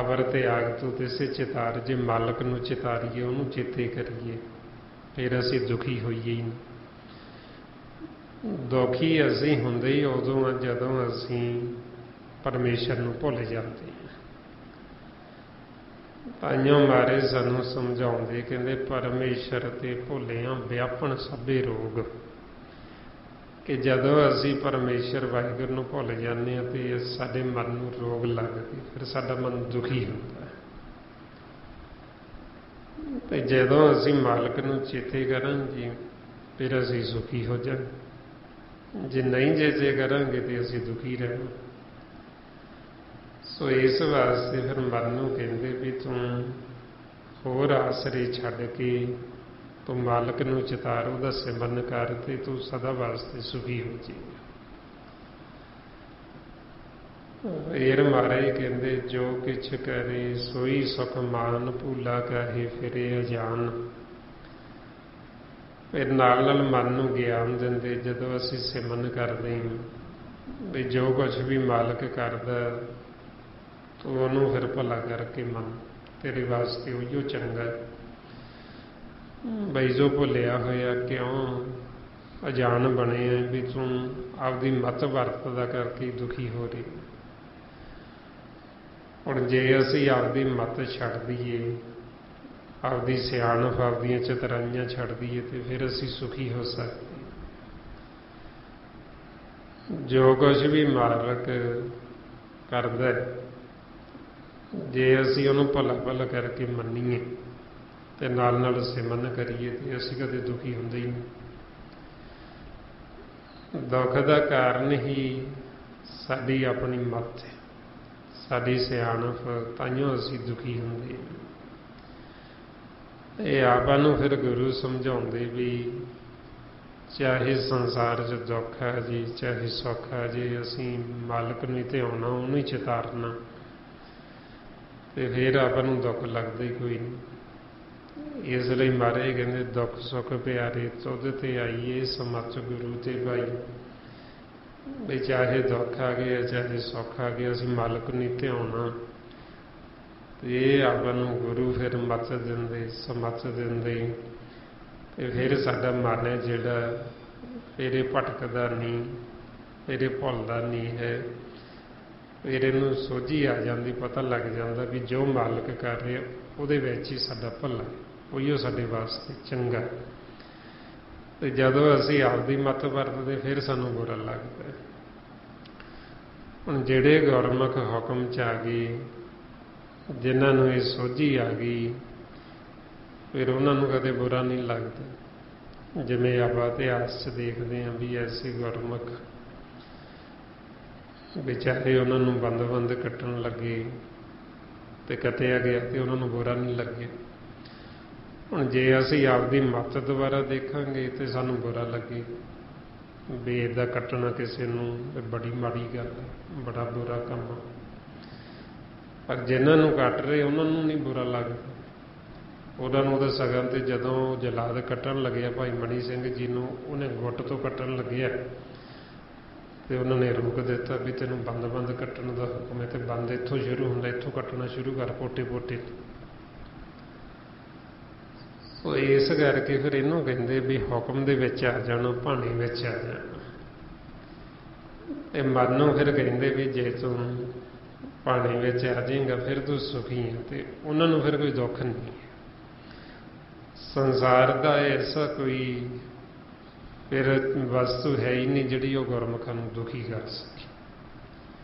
ਅਵਰ ਤਿਆਗ ਤੂੰ ਤਿਸੇ ਚਿਤਾਰ, ਜੇ ਮਾਲਕ ਨੂੰ ਚਿਤਾਰੀਏ, ਉਹਨੂੰ ਚੇਤੇ ਕਰੀਏ, ਫਿਰ ਅਸੀਂ ਦੁਖੀ ਹੋਈਏ ਹੀ ਨਹੀਂ। ਦੁਖੀ ਅਸੀਂ ਹੁੰਦੇ ਹੀ ਉਦੋਂ ਜਦੋਂ ਅਸੀਂ ਪਰਮੇਸ਼ਰ ਨੂੰ ਭੁੱਲ ਜਾਂਦੇ ਹਾਂ। ਤਾਈਓ ਮਾਰੇ ਸਾਨੂੰ ਸਮਝਾਉਂਦੇ, ਕਹਿੰਦੇ ਪਰਮੇਸ਼ਰ ਤੇ ਭੁੱਲਿਆਂ ਵਿਆਪਣ ਸਭੇ ਰੋਗ, ਕਿ ਜਦੋਂ ਅਸੀਂ ਪਰਮੇਸ਼ਰ ਵਾਹਿਗੁਰੂ ਨੂੰ ਭੁੱਲ ਜਾਂਦੇ ਹਾਂ ਤੇ ਸਾਡੇ ਮਨ ਨੂੰ ਰੋਗ ਲੱਗਦੇ, ਫਿਰ ਸਾਡਾ ਮਨ ਦੁਖੀ ਹੁੰਦਾ ਹੈ। ਤੇ ਜਦੋਂ ਅਸੀਂ ਮਾਲਕ ਨੂੰ ਚੇਤੇ ਕਰਾਂਗੇ ਫਿਰ ਅਸੀਂ ਸੁਖੀ ਹੋ ਜਾਵਾਂਗੇ, ਜੇ ਨਹੀਂ ਚੇਤੇ ਕਰਾਂਗੇ ਤੇ ਅਸੀਂ ਦੁਖੀ ਰਹਿਣਾ। ਸੋ ਇਸ ਵਾਸਤੇ ਫਿਰ ਮਨ ਨੂੰ ਕਹਿੰਦੇ ਵੀ ਤੂੰ ਹੋਰ ਆਸਰੇ ਛੱਡ ਕੇ ਤੂੰ ਮਾਲਕ ਨੂੰ ਚਿਤਾਰ, ਉਹਦਾ ਸਿਮਰਨ ਕਰ, ਤੇ ਤੂੰ ਸਦਾ ਵਾਸਤੇ ਸੁਖੀ ਹੋ ਜਾਏਗਾ। ਏਰ ਮਹਾਰਾਜ ਕਹਿੰਦੇ ਜੋ ਕਿਛ ਕਰੇ ਸੋਈ ਸੁਖ ਮਾਨ, ਭੂਲਾ ਕਾਹੇ ਫਿਰੇ ਅਜਾਨ। ਫਿਰ ਨਾਲ ਨਾਲ ਮਨ ਨੂੰ ਗਿਆਨ ਦਿੰਦੇ, ਜਦੋਂ ਅਸੀਂ ਸਿਮਰਨ ਕਰਦੇ ਹਾਂ ਵੀ ਜੋ ਕੁਛ ਵੀ ਮਾਲਕ ਕਰਦਾ ਤੂੰ ਉਹਨੂੰ ਫਿਰ ਭਲਾ ਕਰਕੇ ਮੰਨ, ਤੇਰੇ ਵਾਸਤੇ ਉਹੀਓ ਚੰਗਾ। ਬਈ ਜੋ ਭੁੱਲਿਆ ਹੋਇਆ ਕਿਉਂ ਅਜਾਣ ਬਣੇ ਆ ਵੀ ਤੂੰ ਆਪਦੀ ਮੱਤ ਵਰਤਦਾ ਕਰਕੇ ਦੁਖੀ ਹੋ ਰਹੀ। ਹੁਣ ਜੇ ਅਸੀਂ ਆਪਦੀ ਮੱਤ ਛੱਡ ਦਈਏ, ਆਪਦੀ ਸਿਆਣਪ, ਆਪਦੀਆਂ ਚਤਰਾਈਆਂ ਛੱਡ ਦਈਏ, ਤੇ ਫਿਰ ਅਸੀਂ ਸੁਖੀ ਹੋ ਸਕਦੇ। ਜੋ ਕੁਝ ਵੀ ਮਾਲਕ ਕਰਦਾ, ਜੇ ਅਸੀਂ ਉਹਨੂੰ ਭਲਾ ਭਲਾ ਕਰਕੇ ਮੰਨੀਏ ਤੇ ਨਾਲ ਨਾਲ ਸਿਮਰਨ ਕਰੀਏ, ਤੇ ਅਸੀਂ ਕਦੇ ਦੁਖੀ ਹੁੰਦੇ ਹੀ ਨਹੀਂ। ਦੁੱਖ ਦਾ ਕਾਰਨ ਹੀ ਸਾਡੀ ਆਪਣੀ ਮੱਤ ਹੈ, ਸਾਡੀ ਸਿਆਣਪ, ਤਾਈਓ ਅਸੀਂ ਦੁਖੀ ਹੁੰਦੇ। ਇਹ ਆਪਾਂ ਨੂੰ ਫਿਰ ਗੁਰੂ ਸਮਝਾਉਂਦੇ ਵੀ ਚਾਹੇ ਸੰਸਾਰ 'ਚ ਦੁੱਖ ਹੈ ਜੀ, ਚਾਹੇ ਸੁੱਖ ਹੈ, ਜੇ ਅਸੀਂ ਮਾਲਕ ਨੂੰ ਹੀ ਧਿਆਉਣਾ, ਉਹਨੂੰ ਹੀ ਚਿਤਾਰਨਾ, ਤੇ ਫਿਰ ਆਪਾਂ ਨੂੰ ਦੁੱਖ ਲੱਗਦਾ ਹੀ ਕੋਈ ਨਹੀਂ। ਇਸ ਲਈ ਮਹਾਰਾਜ ਕਹਿੰਦੇ ਦੁੱਖ ਸੁੱਖ ਪਿਆਰੇ ਤੁਧ ਤੇ ਆਈਏ, ਸਮੱਚ ਗੁਰੂ ਤੇ ਭਾਈ। ਵੀ ਚਾਹੇ ਦੁੱਖ ਆ ਗਏ, ਚਾਹੇ ਸੁੱਖ ਆ ਗਏ, ਅਸੀਂ ਮਾਲਕ ਨੂੰ ਹੀ ਧਿਆਉਣਾ, ਤੇ ਇਹ ਆਪਾਂ ਨੂੰ ਗੁਰੂ ਫਿਰ ਮੱਤ ਦਿੰਦੇ, ਸਮੱਤ ਦਿੰਦੇ, ਤੇ ਫਿਰ ਸਾਡਾ ਮਨ ਹੈ ਜਿਹੜਾ ਫਿਰ ਇਹ ਭਟਕਦਾ ਨਹੀਂ, ਫਿਰ ਇਹ ਭੁੱਲਦਾ ਨਹੀਂ ਹੈ। ਫਿਰ ਇਹਨੂੰ ਸੋਝੀ ਆ ਜਾਂਦੀ, ਪਤਾ ਲੱਗ ਜਾਂਦਾ ਵੀ ਜੋ ਮਾਲਕ ਕਰ ਰਿਹਾ ਉਹਦੇ ਵਿੱਚ ਹੀ ਸਾਡਾ ਭਲਾ, ਉਹੀਓ ਸਾਡੇ ਵਾਸਤੇ ਚੰਗਾ। ਤੇ ਜਦੋਂ ਅਸੀਂ ਆਪਦੀ ਮੱਤ ਵਰਤਦੇ ਫਿਰ ਸਾਨੂੰ ਬੁਰਾ ਲੱਗਦਾ। ਹੁਣ ਜਿਹੜੇ ਗੁਰਮੁਖ ਹੁਕਮ 'ਚ ਆ ਗਏ, ਜਿਨ੍ਹਾਂ ਨੂੰ ਇਹ ਸੋਝੀ ਆ ਗਈ, ਫਿਰ ਉਹਨਾਂ ਨੂੰ ਕਦੇ ਬੁਰਾ ਨਹੀਂ ਲੱਗਦਾ। ਜਿਵੇਂ ਆਪਾਂ ਇਤਿਹਾਸ 'ਚ ਦੇਖਦੇ ਹਾਂ ਵੀ ਐਸੇ ਗੁਰਮੁਖ ਵਿਚਾਰੇ ਉਹਨਾਂ ਨੂੰ ਬੰਦ ਕੱਟਣ ਲੱਗੇ ਤੇ ਕੱਟਿਆ ਗਿਆ, ਤੇ ਉਹਨਾਂ ਨੂੰ ਬੁਰਾ ਨਹੀਂ ਲੱਗਿਆ। ਹੁਣ ਜੇ ਅਸੀਂ ਆਪਦੀ ਮੱਤ ਦੁਆਰਾ ਦੇਖਾਂਗੇ ਤੇ ਸਾਨੂੰ ਬੁਰਾ ਲੱਗੇ ਵੀ ਇੱਦਾਂ ਕੱਟਣਾ ਕਿਸੇ ਨੂੰ ਬੜੀ ਮਾੜੀ ਗੱਲ ਹੈ, ਬੜਾ ਬੁਰਾ ਕੰਮ। ਪਰ ਜਿਨ੍ਹਾਂ ਨੂੰ ਕੱਟ ਰਹੇ ਉਹਨਾਂ ਨੂੰ ਨਹੀਂ ਬੁਰਾ ਲੱਗਦਾ। ਉਹਨਾਂ ਨੂੰ ਉਹਦਾ ਸਗਨ ਤੇ ਜਦੋਂ ਜਲਾਦ ਕੱਟਣ ਲੱਗਿਆ ਭਾਈ ਮਣੀ ਸਿੰਘ ਜੀ ਨੂੰ, ਉਹਨੇ ਗੁੱਟ ਤੋਂ ਕੱਟਣ ਲੱਗਿਆ ਤੇ ਉਹਨਾਂ ਨੇ ਰੋਕ ਦਿੱਤਾ ਵੀ ਤੈਨੂੰ ਬੰਦ ਕੱਟਣ ਦਾ ਹੁਕਮ ਹੈ, ਤੇ ਬੰਦ ਇੱਥੋਂ ਸ਼ੁਰੂ ਹੁੰਦਾ, ਇੱਥੋਂ ਕੱਟਣਾ ਸ਼ੁਰੂ ਕਰ, ਪੋਟੇ ਪੋਟੇ। ਉਹ ਇਸ ਕਰਕੇ ਫਿਰ ਇਹਨੂੰ ਕਹਿੰਦੇ ਵੀ ਹੁਕਮ ਦੇ ਵਿੱਚ ਆ ਜਾਣਾ, ਭਾਣੇ ਵਿੱਚ ਆ ਜਾਣਾ। ਤੇ ਮਨ ਨੂੰ ਫਿਰ ਕਹਿੰਦੇ ਵੀ ਜੇ ਤੂੰ ਭਾਣੇ ਵਿੱਚ ਆ ਜਾਏਗਾ ਫਿਰ ਤੂੰ ਸੁਖੀ ਹੈ, ਤੇ ਉਹਨਾਂ ਨੂੰ ਫਿਰ ਕੋਈ ਦੁੱਖ ਨਹੀਂ। ਸੰਸਾਰ ਦਾ ਐਸਾ ਕੋਈ ਫਿਰ ਵਸਤੂ ਹੈ ਹੀ ਨਹੀਂ ਜਿਹੜੀ ਉਹ ਗੁਰਮੁਖਾਂ ਨੂੰ ਦੁਖੀ ਕਰ ਸਕੇ।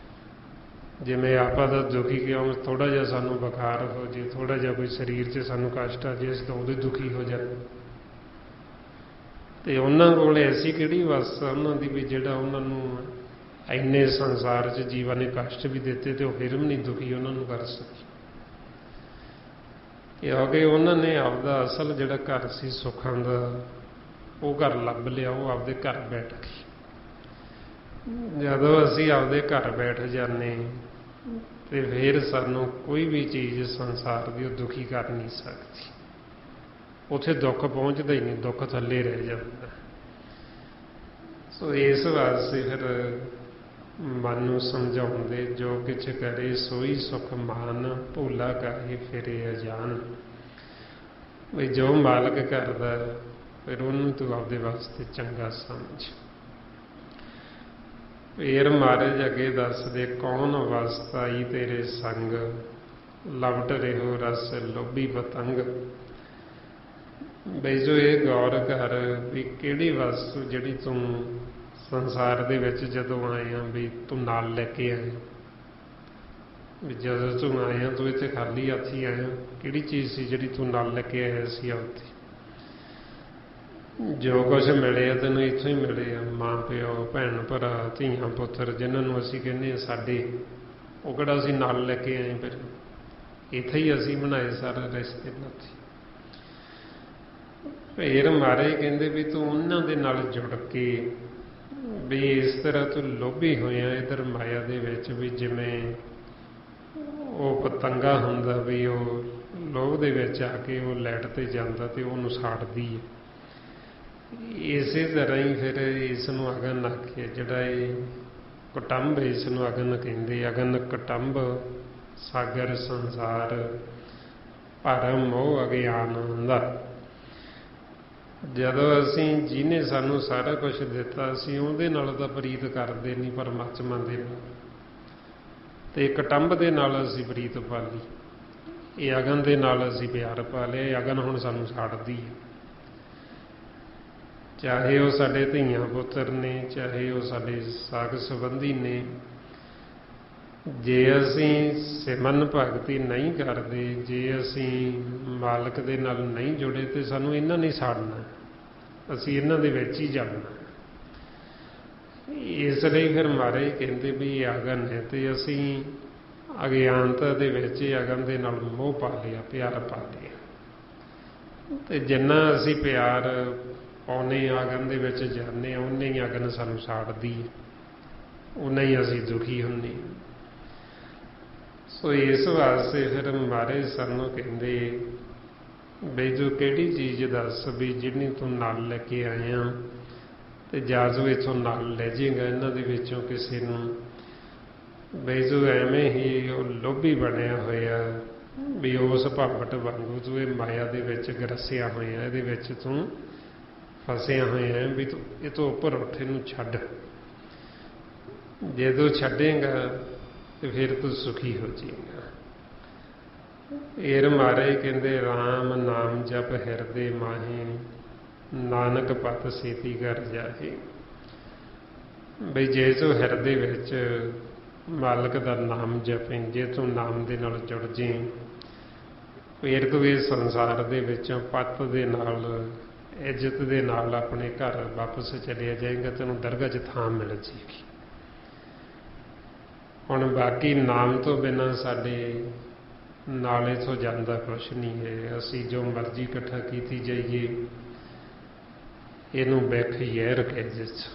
ਜਿਵੇਂ ਆਪਾਂ ਦਾ ਦੁਖੀ ਕਿਉਂ, ਥੋੜ੍ਹਾ ਜਿਹਾ ਸਾਨੂੰ ਬੁਖਾਰ ਹੋ ਜੇ, ਥੋੜ੍ਹਾ ਜਿਹਾ ਕੋਈ ਸਰੀਰ 'ਚ ਸਾਨੂੰ ਕਸ਼ਟ ਆ ਜੇ, ਅਸੀਂ ਤਾਂ ਉਦੋਂ ਦੁਖੀ ਹੋ ਜਾਂਦੇ। ਤੇ ਉਹਨਾਂ ਕੋਲ ਐਸੀ ਕਿਹੜੀ ਵਸਤ ਉਹਨਾਂ ਦੀ ਵੀ ਜਿਹੜਾ ਉਹਨਾਂ ਨੂੰ ਇੰਨੇ ਸੰਸਾਰ 'ਚ ਜੀਵਾਂ ਨੇ ਕਸ਼ਟ ਵੀ ਦਿੱਤੇ ਤੇ ਉਹ ਫਿਰ ਵੀ ਨਹੀਂ ਦੁਖੀ ਉਹਨਾਂ ਨੂੰ ਕਰ ਸਕੇ। ਕਿਉਂਕਿ ਉਹਨਾਂ ਨੇ ਆਪਦਾ ਅਸਲ ਜਿਹੜਾ ਘਰ ਸੀ ਸੁੱਖਾਂ ਦਾ, ਉਹ ਘਰ ਲੱਭ ਲਿਆ, ਉਹ ਆਪਦੇ ਘਰ ਬੈਠ ਗਏ। ਜਦੋਂ ਅਸੀਂ ਆਪਦੇ ਘਰ ਬੈਠ ਜਾਂਦੇ ਤੇ ਫਿਰ ਸਾਨੂੰ ਕੋਈ ਵੀ ਚੀਜ਼ ਸੰਸਾਰ ਦੀ ਉਹ ਦੁਖੀ ਕਰ ਨਹੀਂ ਸਕਦੀ। ਉੱਥੇ ਦੁੱਖ ਪਹੁੰਚਦਾ ਹੀ ਨਹੀਂ, ਦੁੱਖ ਥੱਲੇ ਰਹਿ ਜਾਂਦਾ। ਸੋ ਇਸ ਵਾਸਤੇ ਫਿਰ ਮਨ ਨੂੰ ਸਮਝਾਉਂਦੇ ਜੋ ਕਿਛ ਕਰੇ ਸੋਈ ਸੁਖ ਮਾਨ, ਭੂਲਾ ਕਾਹੇ ਫਿਰੇ ਅਜਾਨ। ਵੀ ਜੋ ਮਾਲਕ ਕਰਦਾ ਫਿਰ ਉਹਨੂੰ ਤੂੰ ਆਪਦੇ ਵਾਸਤੇ ਚੰਗਾ ਸਮਝ। ਫਿਰ ਮਹਾਰਾਜ ਅੱਗੇ ਦੱਸਦੇ ਕੌਣ ਅਵਸਥਾ ਆਈ ਤੇਰੇ ਸੰਗ, ਲਵਟ ਰਿਹੋ ਰਸ ਲੋਭੀ ਪਤੰਗ। ਬਈ ਜੋ ਇਹ ਗੌਰ ਕਰ ਵੀ ਕਿਹੜੀ ਵਸਤੂ ਜਿਹੜੀ ਤੂੰ ਸੰਸਾਰ ਦੇ ਵਿੱਚ ਜਦੋਂ ਆਇਆ ਵੀ ਤੂੰ ਨਾਲ ਲੈ ਕੇ ਆਇਆ। ਵੀ ਜਦੋਂ ਤੂੰ ਆਇਆ ਤੂੰ ਇੱਥੇ ਖਾਲੀ ਹੱਥੀ ਆਇਆ, ਕਿਹੜੀ ਚੀਜ਼ ਸੀ ਜਿਹੜੀ ਤੂੰ ਨਾਲ ਲੈ ਕੇ ਆਇਆ ਸੀ ਉੱਥੇ? ਜੋ ਕੁਛ ਮਿਲਿਆ ਤੈਨੂੰ ਇੱਥੋਂ ਹੀ ਮਿਲਿਆ। ਮਾਂ ਪਿਓ, ਭੈਣ ਭਰਾ, ਧੀਆਂ ਪੁੱਤਰ ਜਿਹਨਾਂ ਨੂੰ ਅਸੀਂ ਕਹਿੰਦੇ ਹਾਂ ਸਾਡੇ, ਉਹ ਕਿਹੜਾ ਅਸੀਂ ਨਾਲ ਲੈ ਕੇ ਆਏ? ਫਿਰ ਇੱਥੇ ਹੀ ਅਸੀਂ ਬਣਾਏ ਸਾਰੇ ਰਿਸ਼ਤੇ ਨਾਤੇ। ਫਿਰ ਮਹਾਰਾਜ ਕਹਿੰਦੇ ਵੀ ਤੂੰ ਉਹਨਾਂ ਦੇ ਨਾਲ ਜੁੜ ਕੇ ਵੀ ਇਸ ਤਰ੍ਹਾਂ ਤੂੰ ਲੋਭੀ ਹੋਇਆ ਇੱਧਰ ਮਾਇਆ ਦੇ ਵਿੱਚ, ਵੀ ਜਿਵੇਂ ਉਹ ਪਤੰਗਾ ਹੁੰਦਾ ਵੀ ਉਹ ਲੋਭ ਦੇ ਵਿੱਚ ਆ ਕੇ ਉਹ ਲਾਈਟ ਤੇ ਜਾਂਦਾ ਤੇ ਉਹਨੂੰ ਸਾੜਦੀ ਹੈ। ਇਸੇ ਤਰ੍ਹਾਂ ਹੀ ਫਿਰ ਇਸ ਨੂੰ ਅਗਨ ਆਖਿਆ, ਜਿਹੜਾ ਇਹ ਕੁਟੰਬ ਇਸ ਨੂੰ ਅਗਨ ਕਹਿੰਦੇ। ਅਗਨ ਕੁਟੰਬ ਸਾਗਰ ਸੰਸਾਰ ਭਰਮ ਮੋਹ ਅਗਿਆਨ ਦਾ। ਜਦੋਂ ਅਸੀਂ ਜਿਹਨੇ ਸਾਨੂੰ ਸਾਰਾ ਕੁਝ ਦਿੱਤਾ, ਅਸੀਂ ਉਹਦੇ ਨਾਲ ਤਾਂ ਪ੍ਰੀਤ ਕਰਦੇ ਨਹੀਂ, ਪਰਮਾਤਮਾ ਦੇ ਨਾਲ, ਤੇ ਕਟੰਬ ਦੇ ਨਾਲ ਅਸੀਂ ਪ੍ਰੀਤ ਪਾ ਲਈ, ਇਹ ਅਗਨ ਦੇ ਨਾਲ ਅਸੀਂ ਪਿਆਰ ਪਾ ਲਿਆ। ਇਹ ਅਗਨ ਹੁਣ ਸਾਨੂੰ ਸਾੜਦੀ ਹੈ, ਚਾਹੇ ਉਹ ਸਾਡੇ ਧੀਆਂ ਪੁੱਤਰ ਨੇ, ਚਾਹੇ ਉਹ ਸਾਡੇ ਸਾਕ ਸੰਬੰਧੀ ਨੇ। ਜੇ ਅਸੀਂ ਸਿਮਰਨ ਭਗਤੀ ਨਹੀਂ ਕਰਦੇ, ਜੇ ਅਸੀਂ ਮਾਲਕ ਦੇ ਨਾਲ ਨਹੀਂ ਜੁੜੇ, ਤੇ ਸਾਨੂੰ ਇਹਨਾਂ ਨੇ ਸਾੜਨਾ, ਅਸੀਂ ਇਹਨਾਂ ਦੇ ਵਿੱਚ ਹੀ ਜਾਣਾ। ਇਸ ਲਈ ਫਿਰ ਮਹਾਰਾਜ ਕਹਿੰਦੇ ਵੀ ਇਹ ਅਗਨ ਹੈ, ਤੇ ਅਸੀਂ ਅਗਿਆਨਤਾ ਦੇ ਵਿੱਚ ਅਗਨ ਦੇ ਨਾਲ ਮੋਹ ਪਾ ਲਿਆ, ਪਿਆਰ ਪਾ ਲਿਆ। ਤੇ ਜਿੰਨਾ ਅਸੀਂ ਪਿਆਰ ਪਾਉਨੇ ਅਗਨ ਦੇ ਵਿੱਚ ਜਾਂਦੇ ਹਾਂ, ਉਨੇ ਹੀ ਅਗਨ ਸਾਨੂੰ ਸਾੜਦੀ ਹੈ, ਉਨਾ ਹੀ ਅਸੀਂ ਦੁਖੀ ਹੁੰਦੇ। ਸੋ ਇਸ ਵਾਸਤੇ ਫਿਰ ਮਹਾਰਾਜ ਸਾਨੂੰ ਕਹਿੰਦੇ ਬਈ ਜੋ ਕਿਹੜੀ ਚੀਜ਼ ਦੱਸ ਵੀ ਜਿਹਨੂੰ ਤੂੰ ਨਾਲ ਲੈ ਕੇ ਆਇਆ, ਤੇ ਜਾ ਜੋ ਇੱਥੋਂ ਨਾਲ ਲੈ ਜਾਏਗਾ ਇਹਨਾਂ ਦੇ ਵਿੱਚੋਂ ਕਿਸੇ ਨੂੰ। ਬਈ ਜੋ ਐਵੇਂ ਹੀ ਉਹ ਲੋਭੀ ਬਣਿਆ ਹੋਇਆ, ਵੀ ਉਸ ਭਾਵਟ ਵਾਂਗੂ ਜੋ ਇਹ ਮਾਇਆ ਦੇ ਵਿੱਚ ਗਰਸਿਆ ਹੋਇਆ, ਇਹਦੇ ਵਿੱਚ ਤੂੰ ਫਸਿਆ ਹੋਇਆ, ਵੀ ਤੂੰ ਇਹ ਤੋਂ ਉੱਪਰ ਉੱਠ, ਇਹਨੂੰ ਛੱਡ। ਜੇ ਤੂੰ ਛੱਡੇਗਾ ਤੇ ਫਿਰ ਤੂੰ ਸੁਖੀ ਹੋ ਜਾਏਗਾ। ਇਹ ਮਹਾਰਾਜ ਕਹਿੰਦੇ ਰਾਮ ਨਾਮ ਜਪ ਹਿਰਦੇ ਮਾਹੇ, ਨਾਨਕ ਪਤ ਸੇਤੀ ਘਰ ਜਾਹੇ। ਬਈ ਜੇ ਤੂੰ ਹਿਰਦੇ ਵਿੱਚ ਮਾਲਕ ਦਾ ਨਾਮ ਜਪੇ, ਜੇ ਤੂੰ ਨਾਮ ਦੇ ਨਾਲ ਜੁੜ ਜੇ, ਫਿਰ ਤੂੰ ਇਸ ਸੰਸਾਰ ਦੇ ਵਿੱਚੋਂ ਪੱਤ ਦੇ ਨਾਲ, ਇੱਜ਼ਤ ਦੇ ਨਾਲ ਆਪਣੇ ਘਰ ਵਾਪਸ ਚਲਿਆ ਜਾਏਗਾ, ਤੈਨੂੰ ਦਰਗਾਹ 'ਚ ਥਾਂ ਮਿਲ ਜਾਏਗੀ। ਹੁਣ ਬਾਕੀ ਨਾਮ ਤੋਂ ਬਿਨਾਂ ਸਾਡੇ ਨਾਲ ਇੱਥੋਂ ਜਾਂਦਾ ਕੁਛ ਨਹੀਂ ਹੈ। ਅਸੀਂ ਜੋ ਮਰਜ਼ੀ ਇਕੱਠਾ ਕੀਤੀ ਜਾਈਏ, ਇਹਨੂੰ ਬੈਠ ਯੈਰ ਕਹਿ ਜਿਸ।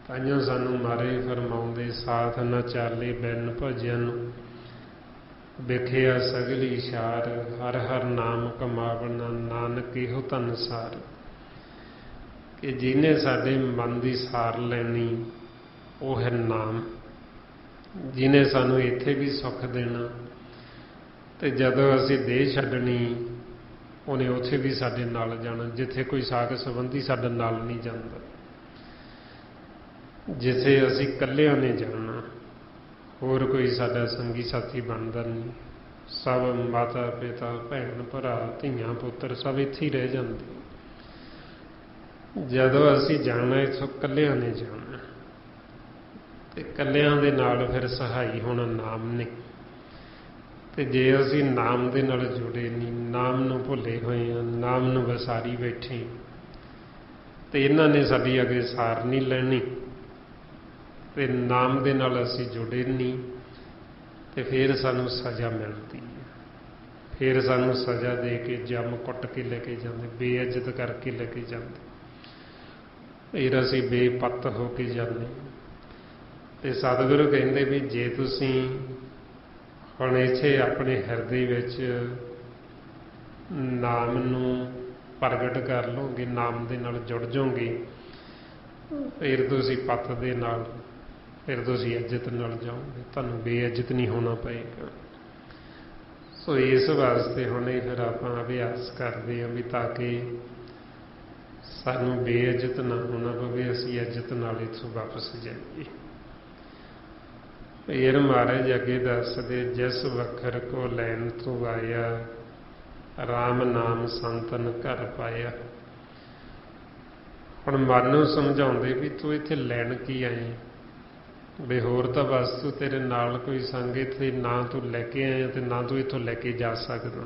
ਤਾਂਹੀਓ ਸਾਨੂੰ ਮਾਰੇ ਫਰਮਾਉਂਦੇ ਸਾਥ ਨਾ ਚਾਲੇ ਬਿਨ ਭਜਨ, ਵੇਖਿਆ ਸਗਲੀ ਇਸ਼ਾਰ, ਹਰ ਹਰ ਨਾਮ ਕਮਾਵਣਾ ਨਾਨਕ ਇਹੋ ਧਨ ਸਾਰ। ਕਿ ਜਿਹਨੇ ਸਾਡੇ ਮਨ ਦੀ ਸਾਰ ਲੈਣੀ ਉਹ ਹੈ ਨਾਮ, ਜਿਹਨੇ ਸਾਨੂੰ ਇੱਥੇ ਵੀ ਸੁੱਖ ਦੇਣਾ, ਤੇ ਜਦੋਂ ਅਸੀਂ ਦੇਹ ਛੱਡਣੀ ਉਹਨੇ ਉੱਥੇ ਵੀ ਸਾਡੇ ਨਾਲ ਜਾਣਾ। ਜਿੱਥੇ ਕੋਈ ਸਾਕ ਸੰਬੰਧੀ ਸਾਡੇ ਨਾਲ ਨਹੀਂ ਜਾਂਦਾ, ਜਿੱਥੇ ਅਸੀਂ ਇਕੱਲਿਆਂ ਨੇ ਜਾਣਾ, ਹੋਰ ਕੋਈ ਸਾਡਾ ਸੰਗੀ ਸਾਥੀ ਬਣਦਾ ਨਹੀਂ। ਸਭ ਮਾਤਾ ਪਿਤਾ ਭੈਣ ਭਰਾ ਧੀਆਂ ਪੁੱਤਰ ਸਭ ਇੱਥੇ ਹੀ ਰਹਿ ਜਾਂਦੇ। ਜਦੋਂ ਅਸੀਂ ਜਾਣਾ ਇੱਥੋਂ ਇਕੱਲਿਆਂ ਨੇ ਜਾਣਾ, ਤੇ ਇਕੱਲਿਆਂ ਦੇ ਨਾਲ ਫਿਰ ਸਹਾਈ ਹੋਣਾ ਨਾਮ ਨੇ। ਤੇ ਜੇ ਅਸੀਂ ਨਾਮ ਦੇ ਨਾਲ ਜੁੜੇ ਨਹੀਂ, ਨਾਮ ਨੂੰ ਭੁੱਲੇ ਹੋਏ ਹਾਂ, ਨਾਮ ਨੂੰ ਵਿਸਾਰੀ ਬੈਠੇ, ਤੇ ਇਹਨਾਂ ਨੇ ਸਾਡੀ ਅੱਗੇ ਸਾਰ ਨਹੀਂ ਲੈਣੀ, ਤੇ ਨਾਮ ਦੇ ਨਾਲ ਅਸੀਂ ਜੁੜੇ ਨਹੀਂ, ਤੇ ਫਿਰ ਸਾਨੂੰ ਸਜ਼ਾ ਮਿਲਦੀ ਹੈ। ਫਿਰ ਸਾਨੂੰ ਸਜ਼ਾ ਦੇ ਕੇ ਜੰਮ ਕੁੱਟ ਕੇ ਲੈ ਕੇ ਜਾਂਦੇ, ਬੇਇੱਜ਼ਤ ਕਰਕੇ ਲੈ ਕੇ ਜਾਂਦੇ, ਫਿਰ ਅਸੀਂ ਬੇਪੱਤ ਹੋ ਕੇ ਜਾਂਦੇ। ਤੇ ਸਤਿਗੁਰੂ ਕਹਿੰਦੇ ਵੀ ਜੇ ਤੁਸੀਂ ਹੁਣ ਇੱਥੇ ਆਪਣੇ ਹਿਰਦੇ ਵਿੱਚ ਨਾਮ ਨੂੰ ਪ੍ਰਗਟ ਕਰ ਲਓਗੇ, ਨਾਮ ਦੇ ਨਾਲ ਜੁੜ ਜਾਓਗੇ, ਫਿਰ ਤੁਸੀਂ ਪੱਤ ਦੇ ਨਾਲ, ਫਿਰ ਤੁਸੀਂ ਇੱਜ਼ਤ ਨਾਲ ਜਾਓਗੇ, ਤੁਹਾਨੂੰ ਬੇਇੱਜ਼ਤ ਨਹੀਂ ਹੋਣਾ ਪਏਗਾ। ਸੋ ਇਸ ਵਾਸਤੇ ਹੁਣ ਇਹ ਫਿਰ ਆਪਾਂ ਅਭਿਆਸ ਕਰਦੇ ਹਾਂ ਵੀ ਤਾਂ ਕਿ ਸਾਨੂੰ ਬੇਇੱਜ਼ਤ ਨਾ ਹੋਣਾ ਪਵੇ, ਅਸੀਂ ਇੱਜ਼ਤ ਨਾਲ ਇੱਥੋਂ ਵਾਪਸ ਜਾਈਏ। ਫਿਰ ਮਹਾਰਾਜ ਅੱਗੇ ਦੱਸਦੇ ਜਿਸ ਵਖਰ ਕੋ ਲੈਣ ਤੂੰ ਆਇਆ, ਰਾਮ ਨਾਮ ਸੰਤਨ ਘਰ ਪਾਇਆ। ਹੁਣ ਮਨ ਨੂੰ ਸਮਝਾਉਂਦੇ ਵੀ ਤੂੰ ਇੱਥੇ ਲੈਣ ਕੀ ਆਏ, ਵੀ ਹੋਰ ਤਾਂ ਵਸਤੂ ਤੇਰੇ ਨਾਲ ਕੋਈ ਸੰਗ ਇੱਥੇ ਨਾ ਤੂੰ ਲੈ ਕੇ ਆਇਆ, ਤੇ ਨਾ ਤੂੰ ਇੱਥੋਂ ਲੈ ਕੇ ਜਾ ਸਕਦਾ।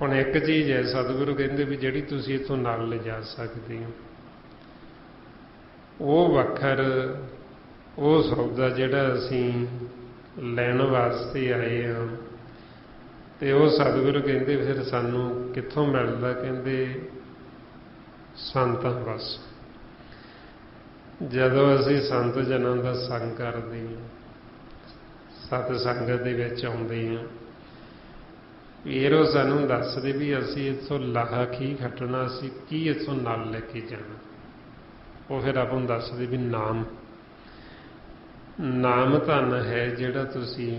ਹੁਣ ਇੱਕ ਚੀਜ਼ ਹੈ ਸਤਿਗੁਰੂ ਕਹਿੰਦੇ ਵੀ ਜਿਹੜੀ ਤੁਸੀਂ ਇੱਥੋਂ ਨਾਲ ਲਿਜਾ ਸਕਦੇ ਹੋ, ਉਹ ਵਖਰ, ਉਹ ਸੌਦਾ ਜਿਹੜਾ ਅਸੀਂ ਲੈਣ ਵਾਸਤੇ ਆਏ ਹਾਂ, ਤੇ ਉਹ ਸਤਿਗੁਰੂ ਕਹਿੰਦੇ ਫਿਰ ਸਾਨੂੰ ਕਿੱਥੋਂ ਮਿਲਦਾ? ਕਹਿੰਦੇ ਸੰਤਾਂ ਬਸ। ਜਦੋਂ ਅਸੀਂ ਸੰਤ ਜਨਾਂ ਦਾ ਸੰਗ ਕਰਦੇ ਹਾਂ, ਸਤ ਸੰਗਤ ਦੇ ਵਿੱਚ ਆਉਂਦੇ ਹਾਂ, ਫਿਰ ਉਹ ਸਾਨੂੰ ਦੱਸਦੇ ਵੀ ਅਸੀਂ ਇੱਥੋਂ ਲਾਹਾ ਕੀ ਖੱਟਣਾ, ਅਸੀਂ ਕੀ ਇੱਥੋਂ ਨਾਲ ਲੈ ਕੇ ਜਾਣਾ। ਉਹ ਫਿਰ ਆਪਾਂ ਨੂੰ ਦੱਸਦੇ ਵੀ ਨਾਮ, ਨਾਮ ਧਨ ਹੈ ਜਿਹੜਾ ਤੁਸੀਂ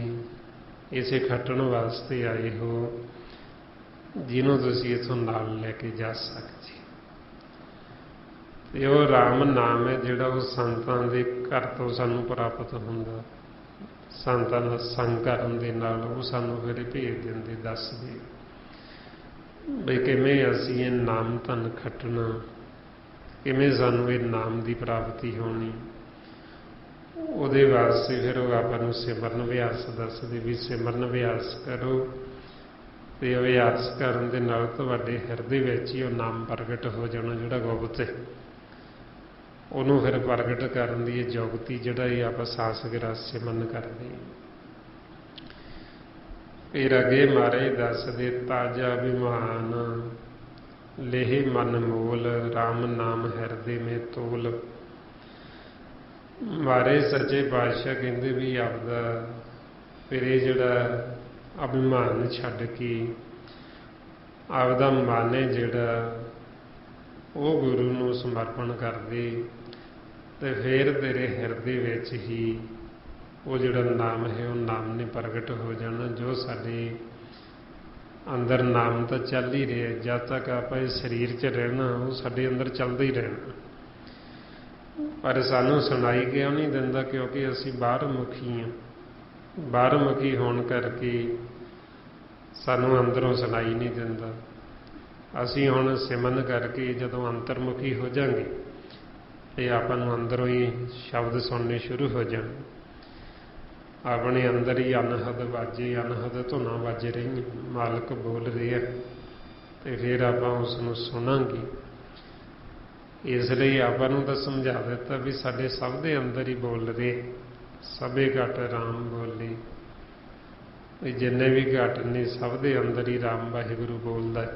ਇਸੇ ਖੱਟਣ ਵਾਸਤੇ ਆਏ ਹੋ, ਜਿਹਨੂੰ ਤੁਸੀਂ ਇੱਥੋਂ ਨਾਲ ਲੈ ਕੇ ਜਾ ਸਕਦੇ। ਤੇ ਉਹ ਰਾਮ ਨਾਮ ਹੈ ਜਿਹੜਾ ਉਹ ਸੰਤਾਂ ਦੇ ਘਰ ਤੋਂ ਸਾਨੂੰ ਪ੍ਰਾਪਤ ਹੁੰਦਾ। ਸੰਤਾਂ ਦਾ ਸੰਗ ਕਰਨ ਦੇ ਨਾਲ ਉਹ ਸਾਨੂੰ ਫਿਰ ਭੇਜ ਦਿੰਦੇ, ਦੱਸਦੇ ਬਈ ਕਿਵੇਂ ਅਸੀਂ ਇਹ ਨਾਮ ਧਨ ਖੱਟਣਾ, ਕਿਵੇਂ ਸਾਨੂੰ ਇਹ ਨਾਮ ਦੀ ਪ੍ਰਾਪਤੀ ਹੋਣੀ। ਉਹਦੇ ਵਾਸਤੇ ਫਿਰ ਉਹ ਆਪਾਂ ਨੂੰ ਸਿਮਰਨ ਅਭਿਆਸ ਦੱਸਦੇ ਵੀ ਸਿਮਰਨ ਅਭਿਆਸ ਕਰੋ, ਤੇ ਅਭਿਆਸ ਕਰਨ ਦੇ ਨਾਲ ਤੁਹਾਡੇ ਹਿਰਦੇ ਵਿੱਚ ਹੀ ਉਹ ਨਾਮ ਪ੍ਰਗਟ ਹੋ ਜਾਣਾ ਜਿਹੜਾ ਗੁਪਤ ਹੈ। ਉਹਨੂੰ ਫਿਰ ਪ੍ਰਗਟ ਕਰਨ ਦੀ ਇਹ ਜੁਗਤੀ ਜਿਹੜਾ ਇਹ ਆਪਾਂ ਸਾਸ ਗ੍ਰਸ ਸਿਮਰਨ ਕਰਦੇ। ਫਿਰ ਅੱਗੇ ਮਹਾਰਾਜ ਦੱਸਦੇ ਤਾਜਾ ਅਭਿਮਾਨ ਲੇਹ ਮਨ ਮੋਲ, ਰਾਮ ਨਾਮ ਹਿਰਦੇ ਮੇ ਤੋਲ। ਮਹਾਰਾਜ ਸੱਚੇ ਪਾਤਸ਼ਾਹ ਕਹਿੰਦੇ ਵੀ ਆਪਦਾ ਫਿਰ ਇਹ ਜਿਹੜਾ ਅਭਿਮਾਨ ਛੱਡ ਕੇ ਆਪਦਾ ਮਨ ਹੈ ਜਿਹੜਾ ਉਹ ਗੁਰੂ ਨੂੰ ਸਮਰਪਣ ਕਰਦੇ, ਤੇ ਫਿਰ ਤੇਰੇ ਹਿਰਦੇ ਵਿੱਚ ਹੀ ਉਹ ਜਿਹੜਾ ਨਾਮ ਹੈ ਉਹ ਨਾਮ ਨੇ ਪ੍ਰਗਟ ਹੋ ਜਾਣਾ। ਜੋ ਸਾਡੇ ਅੰਦਰ ਨਾਮ ਤਾਂ ਚੱਲ ਹੀ ਰਿਹਾ, ਜਦ ਤੱਕ ਆਪਾਂ ਇਸ ਸਰੀਰ 'ਚ ਰਹਿਣਾ ਉਹ ਸਾਡੇ ਅੰਦਰ ਚੱਲਦਾ ਹੀ ਰਹਿਣਾ, ਪਰ ਸਾਨੂੰ ਸੁਣਾਈ ਕਿਉਂ ਨਹੀਂ ਦਿੰਦਾ? ਕਿਉਂਕਿ ਅਸੀਂ ਬਾਹਰ ਮੁਖੀ ਹਾਂ। ਬਾਹਰ ਮੁਖੀ ਹੋਣ ਕਰਕੇ ਸਾਨੂੰ ਅੰਦਰੋਂ ਸੁਣਾਈ ਨਹੀਂ ਦਿੰਦਾ। ਅਸੀਂ ਹੁਣ ਸਿਮਰਨ ਕਰਕੇ ਜਦੋਂ ਅੰਤਰਮੁਖੀ ਹੋ ਜਾਵਾਂਗੇ ਤੇ ਆਪਾਂ ਨੂੰ ਅੰਦਰੋਂ ਹੀ ਸ਼ਬਦ ਸੁਣਨੇ ਸ਼ੁਰੂ ਹੋ ਜਾਣ। ਆਪਣੇ ਅੰਦਰ ਹੀ ਅਨਹਦ ਵਾਜੇ, ਅਨਹਦ ਧੁਨਾਂ ਵੱਜ ਰਹੀਆਂ, ਮਾਲਕ ਬੋਲ ਰਿਹਾ, ਤੇ ਫਿਰ ਆਪਾਂ ਉਸ ਨੂੰ ਸੁਣਾਂਗੇ। ਇਸ ਲਈ ਆਪਾਂ ਨੂੰ ਤਾਂ ਸਮਝਾ ਦਿੱਤਾ ਵੀ ਸਾਡੇ ਸਭ ਦੇ ਅੰਦਰ ਹੀ ਬੋਲ ਰਹੇ, ਸਭੇ ਘਟ ਰਾਮ ਬੋਲੇ। ਵੀ ਜਿੰਨੇ ਵੀ ਘਟ ਨੇ ਸਭ ਦੇ ਅੰਦਰ ਹੀ ਰਾਮ ਵਾਹਿਗੁਰੂ ਬੋਲਦਾ।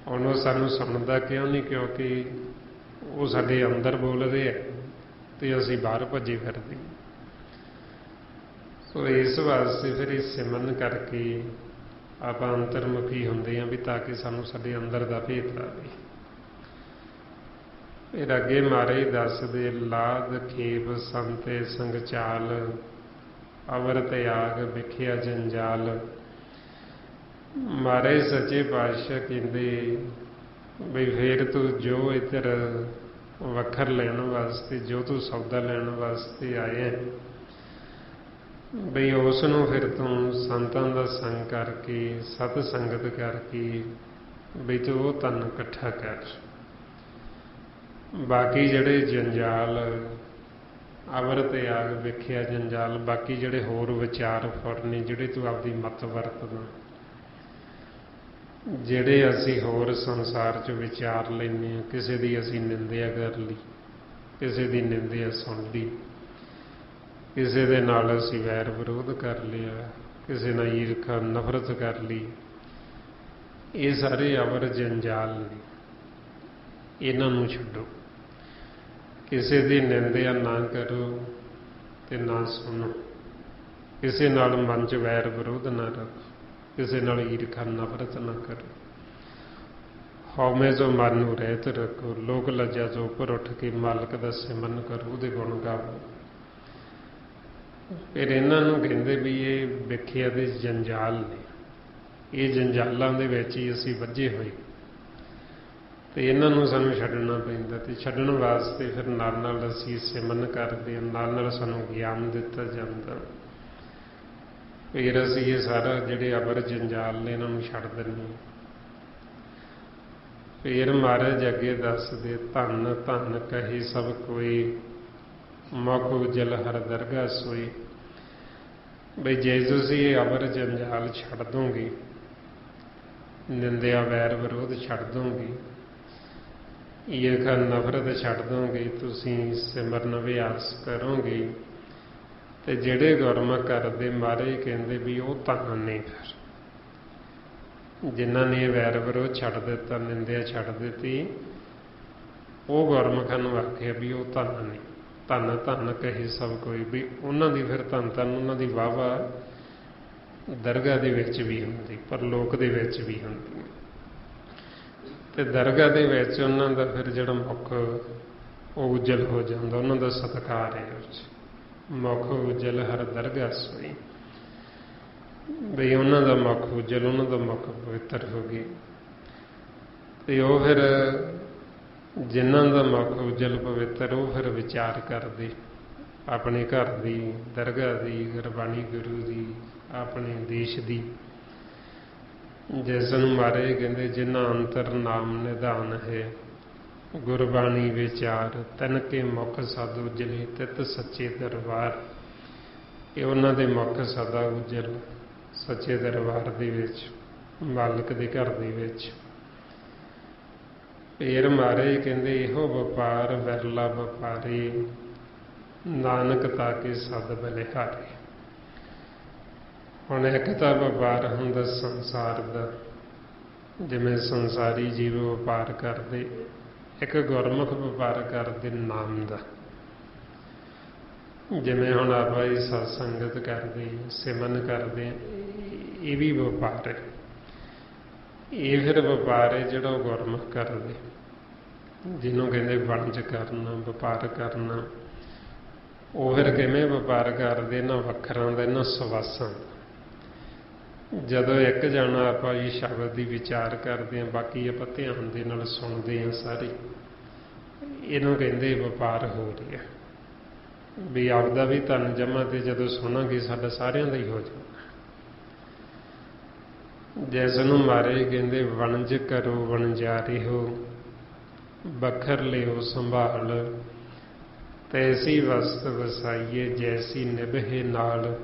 ਉਹਨੂੰ ਸਾਨੂੰ ਸੁਣਦਾ ਕਿਉਂ ਨਹੀਂ? ਕਿਉਂਕਿ ਉਹ ਸਾਡੇ ਅੰਦਰ ਬੋਲ ਰਹੇ ਹੈ ਤੇ ਅਸੀਂ ਬਾਹਰ ਭੱਜੇ ਫਿਰਦੇ। ਸੋ ਇਸ ਵਾਸਤੇ ਫਿਰ ਇਹ ਸਿਮਰਨ ਕਰਕੇ ਆਪਾਂ ਅੰਤਰਮੁਖੀ ਹੁੰਦੇ ਹਾਂ ਵੀ ਤਾਂ ਕਿ ਸਾਨੂੰ ਸਾਡੇ ਅੰਦਰ ਦਾ ਭੇਤ ਆਵੇ। ਫਿਰ ਅੱਗੇ ਮਹਾਰਾਜ ਦੱਸਦੇ ਲਾਦ ਖੇਪ ਸੰਤੇ ਸੰਗ ਚਾਲ, ਅਵਰ ਤਿਆਗ ਵਿਖਿਆ ਜੰਜਾਲ। ਮਹਾਰਾਜ ਸੱਚੇ ਪਾਤਸ਼ਾਹ ਕਹਿੰਦੇ ਬਈ ਫਿਰ ਤੂੰ ਜੋ ਇੱਧਰ ਵੱਖਰ ਲੈਣ ਵਾਸਤੇ, ਜੋ ਤੂੰ ਸੌਦਾ ਲੈਣ ਵਾਸਤੇ ਆਇਆ, ਬਈ ਉਸ ਨੂੰ ਫਿਰ ਤੂੰ ਸੰਤਾਂ ਦਾ ਸੰਗ ਕਰਕੇ, ਸਤ ਸੰਗਤ ਕਰਕੇ ਬਈ ਤੂੰ ਉਹ ਧਨ ਇਕੱਠਾ ਕਰ। ਬਾਕੀ ਜਿਹੜੇ ਜੰਜਾਲ, ਅਵਰ ਤਿਆਗ ਵਿਖਿਆ ਜੰਜਾਲ, ਬਾਕੀ ਜਿਹੜੇ ਹੋਰ ਵਿਚਾਰ ਫੁਰਨੇ ਜਿਹੜੇ ਤੂੰ ਆਪਦੀ ਮੱਤ ਵਰਤਦਾ, ਜਿਹੜੇ ਅਸੀਂ ਹੋਰ ਸੰਸਾਰ 'ਚ ਵਿਚਾਰ ਲੈਂਦੇ ਹਾਂ, ਕਿਸੇ ਦੀ ਅਸੀਂ ਨਿੰਦਿਆ ਕਰ ਲਈ, ਕਿਸੇ ਦੀ ਨਿੰਦਿਆ ਸੁਣ ਲਈ, ਕਿਸੇ ਦੇ ਨਾਲ ਅਸੀਂ ਵੈਰ ਵਿਰੋਧ ਕਰ ਲਿਆ, ਕਿਸੇ ਨਾਲ ਈਰਖਾ ਨਫ਼ਰਤ ਕਰ ਲਈ, ਇਹ ਸਾਰੇ ਅਵਰ ਜੰਜਾਲ ਨੇ। ਇਹਨਾਂ ਨੂੰ ਛੱਡੋ, ਕਿਸੇ ਦੀ ਨਿੰਦਿਆ ਨਾ ਕਰੋ ਤੇ ਨਾ ਸੁਣੋ, ਕਿਸੇ ਨਾਲ ਮਨ 'ਚ ਵੈਰ ਵਿਰੋਧ ਨਾ ਰੱਖੋ, ਕਿਸੇ ਨਾਲ ਈਰਖਾ ਨਫ਼ਰਤ ਨਾ ਕਰੋ, ਹਉਮੈ ਤੋਂ ਮਨ ਨੂੰ ਰਹਿਤ ਰੱਖੋ, ਲੋਕ ਲੱਜਾ ਤੋਂ ਉੱਪਰ ਉੱਠ ਕੇ ਮਾਲਕ ਦਾ ਸਿਮਰਨ ਕਰੋ, ਉਹਦੇ ਗੁਣ ਗਾਵੋ। ਫਿਰ ਇਹਨਾਂ ਨੂੰ ਕਹਿੰਦੇ ਵੀ ਇਹ ਵਿਖਿਆ ਦੇ ਜੰਜਾਲ ਨੇ, ਇਹ ਜੰਜਾਲਾਂ ਦੇ ਵਿੱਚ ਹੀ ਅਸੀਂ ਵੱਜੇ ਹੋਏ, ਤੇ ਇਹਨਾਂ ਨੂੰ ਸਾਨੂੰ ਛੱਡਣਾ ਪੈਂਦਾ। ਤੇ ਛੱਡਣ ਵਾਸਤੇ ਫਿਰ ਨਾਲ ਨਾਲ ਅਸੀਂ ਸਿਮਰਨ ਕਰਦੇ ਹਾਂ, ਨਾਲ ਨਾਲ ਸਾਨੂੰ ਗਿਆਨ ਦਿੱਤਾ ਜਾਂਦਾ। ਫਿਰ ਅਸੀਂ ਇਹ ਸਾਰਾ ਜਿਹੜੇ ਅਵਰ ਜੰਜਾਲ ਨੇ ਇਹਨਾਂ ਨੂੰ ਛੱਡ ਦਿੰਦੇ। ਫਿਰ ਮਹਾਰਾਜ ਅੱਗੇ ਦੱਸਦੇ ਧੰਨ ਧੰਨ ਕਹੇ ਸਭ ਕੋਈ, ਮੁਖ ਉਜਲ ਹਰ ਦਰਗਾਹ ਸੋਈ। ਬਈ ਜੇ ਤੁਸੀਂ ਇਹ ਅਵਰ ਜੰਜਾਲ ਛੱਡ ਦੋਗੇ, ਨਿੰਦਿਆ ਵੈਰ ਵਿਰੋਧ ਛੱਡ ਦੋਗੇ, ਈਰਖਾ ਨਫ਼ਰਤ ਛੱਡ ਦੋਗੇ, ਤੁਸੀਂ ਸਿਮਰਨ ਅਭਿਆਸ ਕਰੋਗੇ, ਤੇ ਜਿਹੜੇ ਗੁਰਮੁਖ ਕਰਦੇ ਮਹਾਰਾਜ ਕਹਿੰਦੇ ਵੀ ਉਹ ਧੰਨ ਨੇ। ਫਿਰ ਜਿਨ੍ਹਾਂ ਨੇ ਵੈਰ ਵਿਰੋਧ ਛੱਡ ਦਿੱਤਾ, ਨਿੰਦਿਆ ਛੱਡ ਦਿੱਤੀ, ਉਹ ਗੁਰਮੁਖਾਂ ਨੂੰ ਆਖਿਆ ਵੀ ਉਹ ਧੰਨ ਨੇ। ਧੰਨ ਧੰਨ ਕਹੇ ਸਭ ਕੋਈ, ਵੀ ਉਹਨਾਂ ਦੀ ਫਿਰ ਧੰਨ ਧੰਨ ਉਹਨਾਂ ਦੀ ਵਾਹਵਾ ਦਰਗਾਹ ਦੇ ਵਿੱਚ ਵੀ ਹੁੰਦੀ, ਪਰਲੋਕ ਦੇ ਵਿੱਚ ਵੀ ਹੁੰਦੀ। ਤੇ ਦਰਗਾਹ ਦੇ ਵਿੱਚ ਉਹਨਾਂ ਦਾ ਫਿਰ ਜਿਹੜਾ ਮੁੱਖ ਉਹ ਉਜਲ ਹੋ ਜਾਂਦਾ, ਉਹਨਾਂ ਦਾ ਸਤਿਕਾਰ ਹੈ ਉਸ 'ਚ। ਮੁਖ ਉਜਲ ਹਰ ਦਰਗਾਹ ਸੋਈ। ਬਈ ਉਹਨਾਂ ਦਾ ਮੁਖ ਉਜਲ, ਉਹਨਾਂ ਦਾ ਮੁਖ ਪਵਿੱਤਰ ਹੋ ਗਈ। ਤੇ ਉਹ ਫਿਰ ਜਿਨ੍ਹਾਂ ਦਾ ਮੁਖ ਉਜਲ ਪਵਿੱਤਰ, ਉਹ ਫਿਰ ਵਿਚਾਰ ਕਰਦੇ ਆਪਣੇ ਘਰ ਦੀ, ਦਰਗਾਹ ਦੀ, ਗੁਰਬਾਣੀ ਗੁਰੂ ਦੀ, ਆਪਣੇ ਦੇਸ਼ ਦੀ। ਜਿਸ ਨੂੰ ਮਹਾਰਾਜ ਕਹਿੰਦੇ ਜਿਨ੍ਹਾਂ ਅੰਤਰ ਨਾਮ ਨਿਧਾਨ ਹੈ, ਗੁਰਬਾਣੀ ਵਿਚਾਰ ਤਨ ਕੇ ਮੁਖ ਸਦ ਉਜਲੇ ਤਿਤ ਸੱਚੇ ਦਰਬਾਰ। ਇਹ ਉਹਨਾਂ ਦੇ ਮੁਖ ਸਦਾ ਉਜਲ ਸੱਚੇ ਦਰਬਾਰ ਦੇ ਵਿੱਚ, ਮਾਲਕ ਦੇ ਘਰ ਦੇ ਵਿੱਚ। ਫੇਰ ਮਹਾਰਾਜ ਕਹਿੰਦੇ ਇਹੋ ਵਪਾਰ ਵਿਰਲਾ ਵਪਾਰੀ, ਨਾਨਕ ਤਾਕੇ ਸਦ ਬਲਿਹਾਰੀ। ਹੁਣ ਇੱਕ ਤਾਂ ਵਪਾਰ ਹੁੰਦਾ ਸੰਸਾਰ ਦਾ, ਜਿਵੇਂ ਸੰਸਾਰੀ ਜੀਵ ਵਪਾਰ ਕਰਦੇ, ਇੱਕ ਗੁਰਮੁਖ ਵਪਾਰ ਕਰਦੇ ਨਾਮ ਦਾ। ਜਿਵੇਂ ਹੁਣ ਆਪਾਂ ਇਹ ਸਤ ਸੰਗਤ ਕਰਦੇ, ਸਿਮਰਨ ਕਰਦੇ, ਇਹ ਵੀ ਵਪਾਰ ਹੈ। ਇਹ ਫਿਰ ਵਪਾਰ ਹੈ ਜਿਹੜਾ ਉਹ ਗੁਰਮੁਖ ਕਰਦੇ, ਜਿਹਨੂੰ ਕਹਿੰਦੇ ਵਣਜ ਕਰਨਾ, ਵਪਾਰ ਕਰਨਾ। ਉਹ ਫਿਰ ਕਿਵੇਂ ਵਪਾਰ ਕਰਦੇ? ਇਹਨਾਂ ਵੱਖਰਾਂ ਦਾ, ਇਹਨਾਂ ਸਵਾਸਾਂ ਦਾ। ਜਦੋਂ ਇੱਕ ਜਾਣਾ ਆਪਾਂ ਇਹ ਸ਼ਬਦ ਦੀ ਵਿਚਾਰ ਕਰਦੇ ਹਾਂ, ਬਾਕੀ ਆਪਾਂ ਧਿਆਨ ਦੇ ਨਾਲ ਸੁਣਦੇ ਹਾਂ ਸਾਰੇ, ਇਹਨੂੰ ਕਹਿੰਦੇ ਵਪਾਰ ਹੋ ਰਿਹਾ। ਵੀ ਆਪਦਾ ਵੀ ਧਨ ਜਮ੍ਹਾਂ ਤੇ ਜਦੋਂ ਸੁਣਾਂਗੇ ਸਾਡਾ ਸਾਰਿਆਂ ਦਾ ਹੀ ਹੋ ਜਾਊਗਾ। ਜਿਸ ਨੂੰ ਮਹਾਰਾਜ ਕਹਿੰਦੇ ਵਣਜ ਕਰੋ ਵਣਜਾਰੇ ਹੋ, ਬਖਰ ਲਿਓ ਸੰਭਾਲ, ਤੈਸੀ ਵਸਤ ਵਸਾਈਏ ਜੈਸੀ ਨਿਭੇ ਨਾਲ,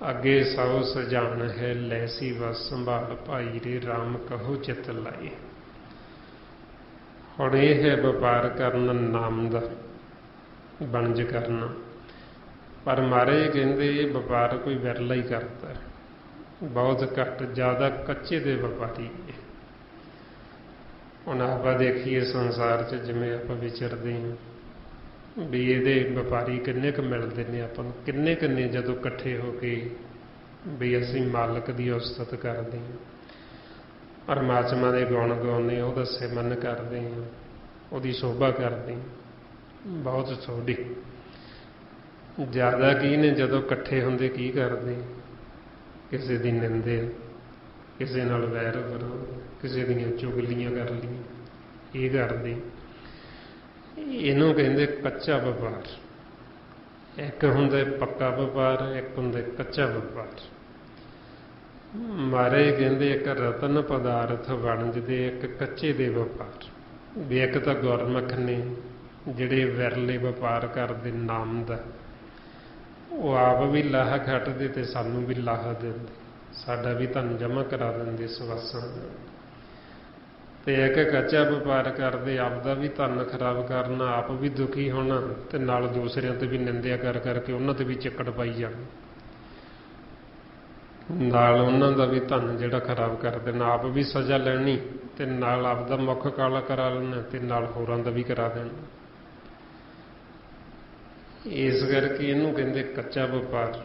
ਅੱਗੇ ਸਭ ਸਜਾਨ ਹੈ ਲੈਸੀ ਵਸ ਸੰਭਾਲ, ਭਾਈ ਰੇ ਰਾਮ ਕਹੋ ਚਿਤ ਲਾਏ। ਹੁਣ ਇਹ ਹੈ ਵਪਾਰ ਕਰਨਾ ਨਾਮ ਦਾ, ਵਣਜ ਕਰਨਾ। ਪਰ ਮਹਾਰਾਜ ਕਹਿੰਦੇ ਇਹ ਵਪਾਰ ਕੋਈ ਵਿਰਲਾ ਹੀ ਕਰਦਾ, ਬਹੁਤ ਘੱਟ, ਜ਼ਿਆਦਾ ਕੱਚੇ ਦੇ ਵਪਾਰੀ। ਹੁਣ ਆਪਾਂ ਦੇਖੀਏ ਸੰਸਾਰ 'ਚ ਜਿਵੇਂ ਆਪਾਂ ਵਿਚਰਦੇ ਹਾਂ, ਵੀ ਇਹਦੇ ਵਪਾਰੀ ਕਿੰਨੇ ਕੁ ਮਿਲਦੇ ਨੇ ਆਪਾਂ ਨੂੰ, ਕਿੰਨੇ ਕਿੰਨੇ ਜਦੋਂ ਇਕੱਠੇ ਹੋ ਕੇ ਵੀ ਅਸੀਂ ਮਾਲਕ ਦੀ ਉਸਤਤ ਕਰਦੇ ਹਾਂ, ਪਰਮਾਤਮਾ ਦੇ ਗੁਣ ਗਾਉਂਦੇ, ਉਹਦਾ ਸਿਮਰਨ ਕਰਦੇ ਹਾਂ, ਉਹਦੀ ਸ਼ੋਭਾ ਕਰਦੇ ਹਾਂ, ਬਹੁਤ ਥੋੜ੍ਹੀ। ਜ਼ਿਆਦਾ ਕੀ ਨੇ ਜਦੋਂ ਇਕੱਠੇ ਹੁੰਦੇ ਕੀ ਕਰਦੇ? ਕਿਸੇ ਦੀ ਨਿੰਦੇ, ਕਿਸੇ ਨਾਲ ਵੈਰ ਵਿਰੋਧ, ਕਿਸੇ ਦੀਆਂ ਚੁਗਲੀਆਂ ਕਰ ਲਈਆਂ, ਇਹ ਕਰਦੇ। ਇਹਨੂੰ ਕਹਿੰਦੇ ਕੱਚਾ ਵਪਾਰ। ਇੱਕ ਹੁੰਦਾ ਪੱਕਾ ਵਪਾਰ, ਇੱਕ ਹੁੰਦਾ ਕੱਚਾ ਵਪਾਰ। ਮਹਾਰਾਜ ਕਹਿੰਦੇ ਇੱਕ ਰਤਨ ਪਦਾਰਥ ਵਣਜਦੇ, ਇੱਕ ਕੱਚੇ ਦੇ ਵਪਾਰ। ਵੀ ਇੱਕ ਤਾਂ ਗੁਰਮੁਖ ਨੇ ਜਿਹੜੇ ਵਿਰਲੇ ਵਪਾਰ ਕਰਦੇ ਨਾਮ ਦਾ, ਉਹ ਆਪ ਵੀ ਲਾਹਾ ਖੱਟਦੇ ਤੇ ਸਾਨੂੰ ਵੀ ਲਾਹਾ ਦਿੰਦੇ, ਸਾਡਾ ਵੀ ਧਨ ਜਮ੍ਹਾਂ ਕਰਾ ਦਿੰਦੇ ਸਵਾਸਾਂ ਦਾ। ਤੇ ਇੱਕ ਕੱਚਾ ਵਪਾਰ ਕਰਦੇ, ਆਪਦਾ ਵੀ ਧਨ ਖਰਾਬ ਕਰਨਾ, ਆਪ ਵੀ ਦੁਖੀ ਹੋਣਾ, ਤੇ ਨਾਲ ਦੂਸਰਿਆਂ ਤੇ ਵੀ ਨਿੰਦਿਆ ਕਰ ਕਰਕੇ ਉਹਨਾਂ ਤੇ ਵੀ ਚਿੱਕੜ ਪਾਈ ਜਾਣਾ, ਨਾਲ ਉਹਨਾਂ ਦਾ ਵੀ ਧਨ ਜਿਹੜਾ ਖਰਾਬ ਕਰ ਦੇਣਾ, ਆਪ ਵੀ ਸਜ਼ਾ ਲੈਣੀ, ਤੇ ਨਾਲ ਆਪਦਾ ਮੁੱਖ ਕਾਲਾ ਕਰਾ ਲੈਣਾ, ਤੇ ਨਾਲ ਹੋਰਾਂ ਦਾ ਵੀ ਕਰਾ ਦੇਣਾ। ਇਸ ਕਰਕੇ ਇਹਨੂੰ ਕਹਿੰਦੇ ਕੱਚਾ ਵਪਾਰ।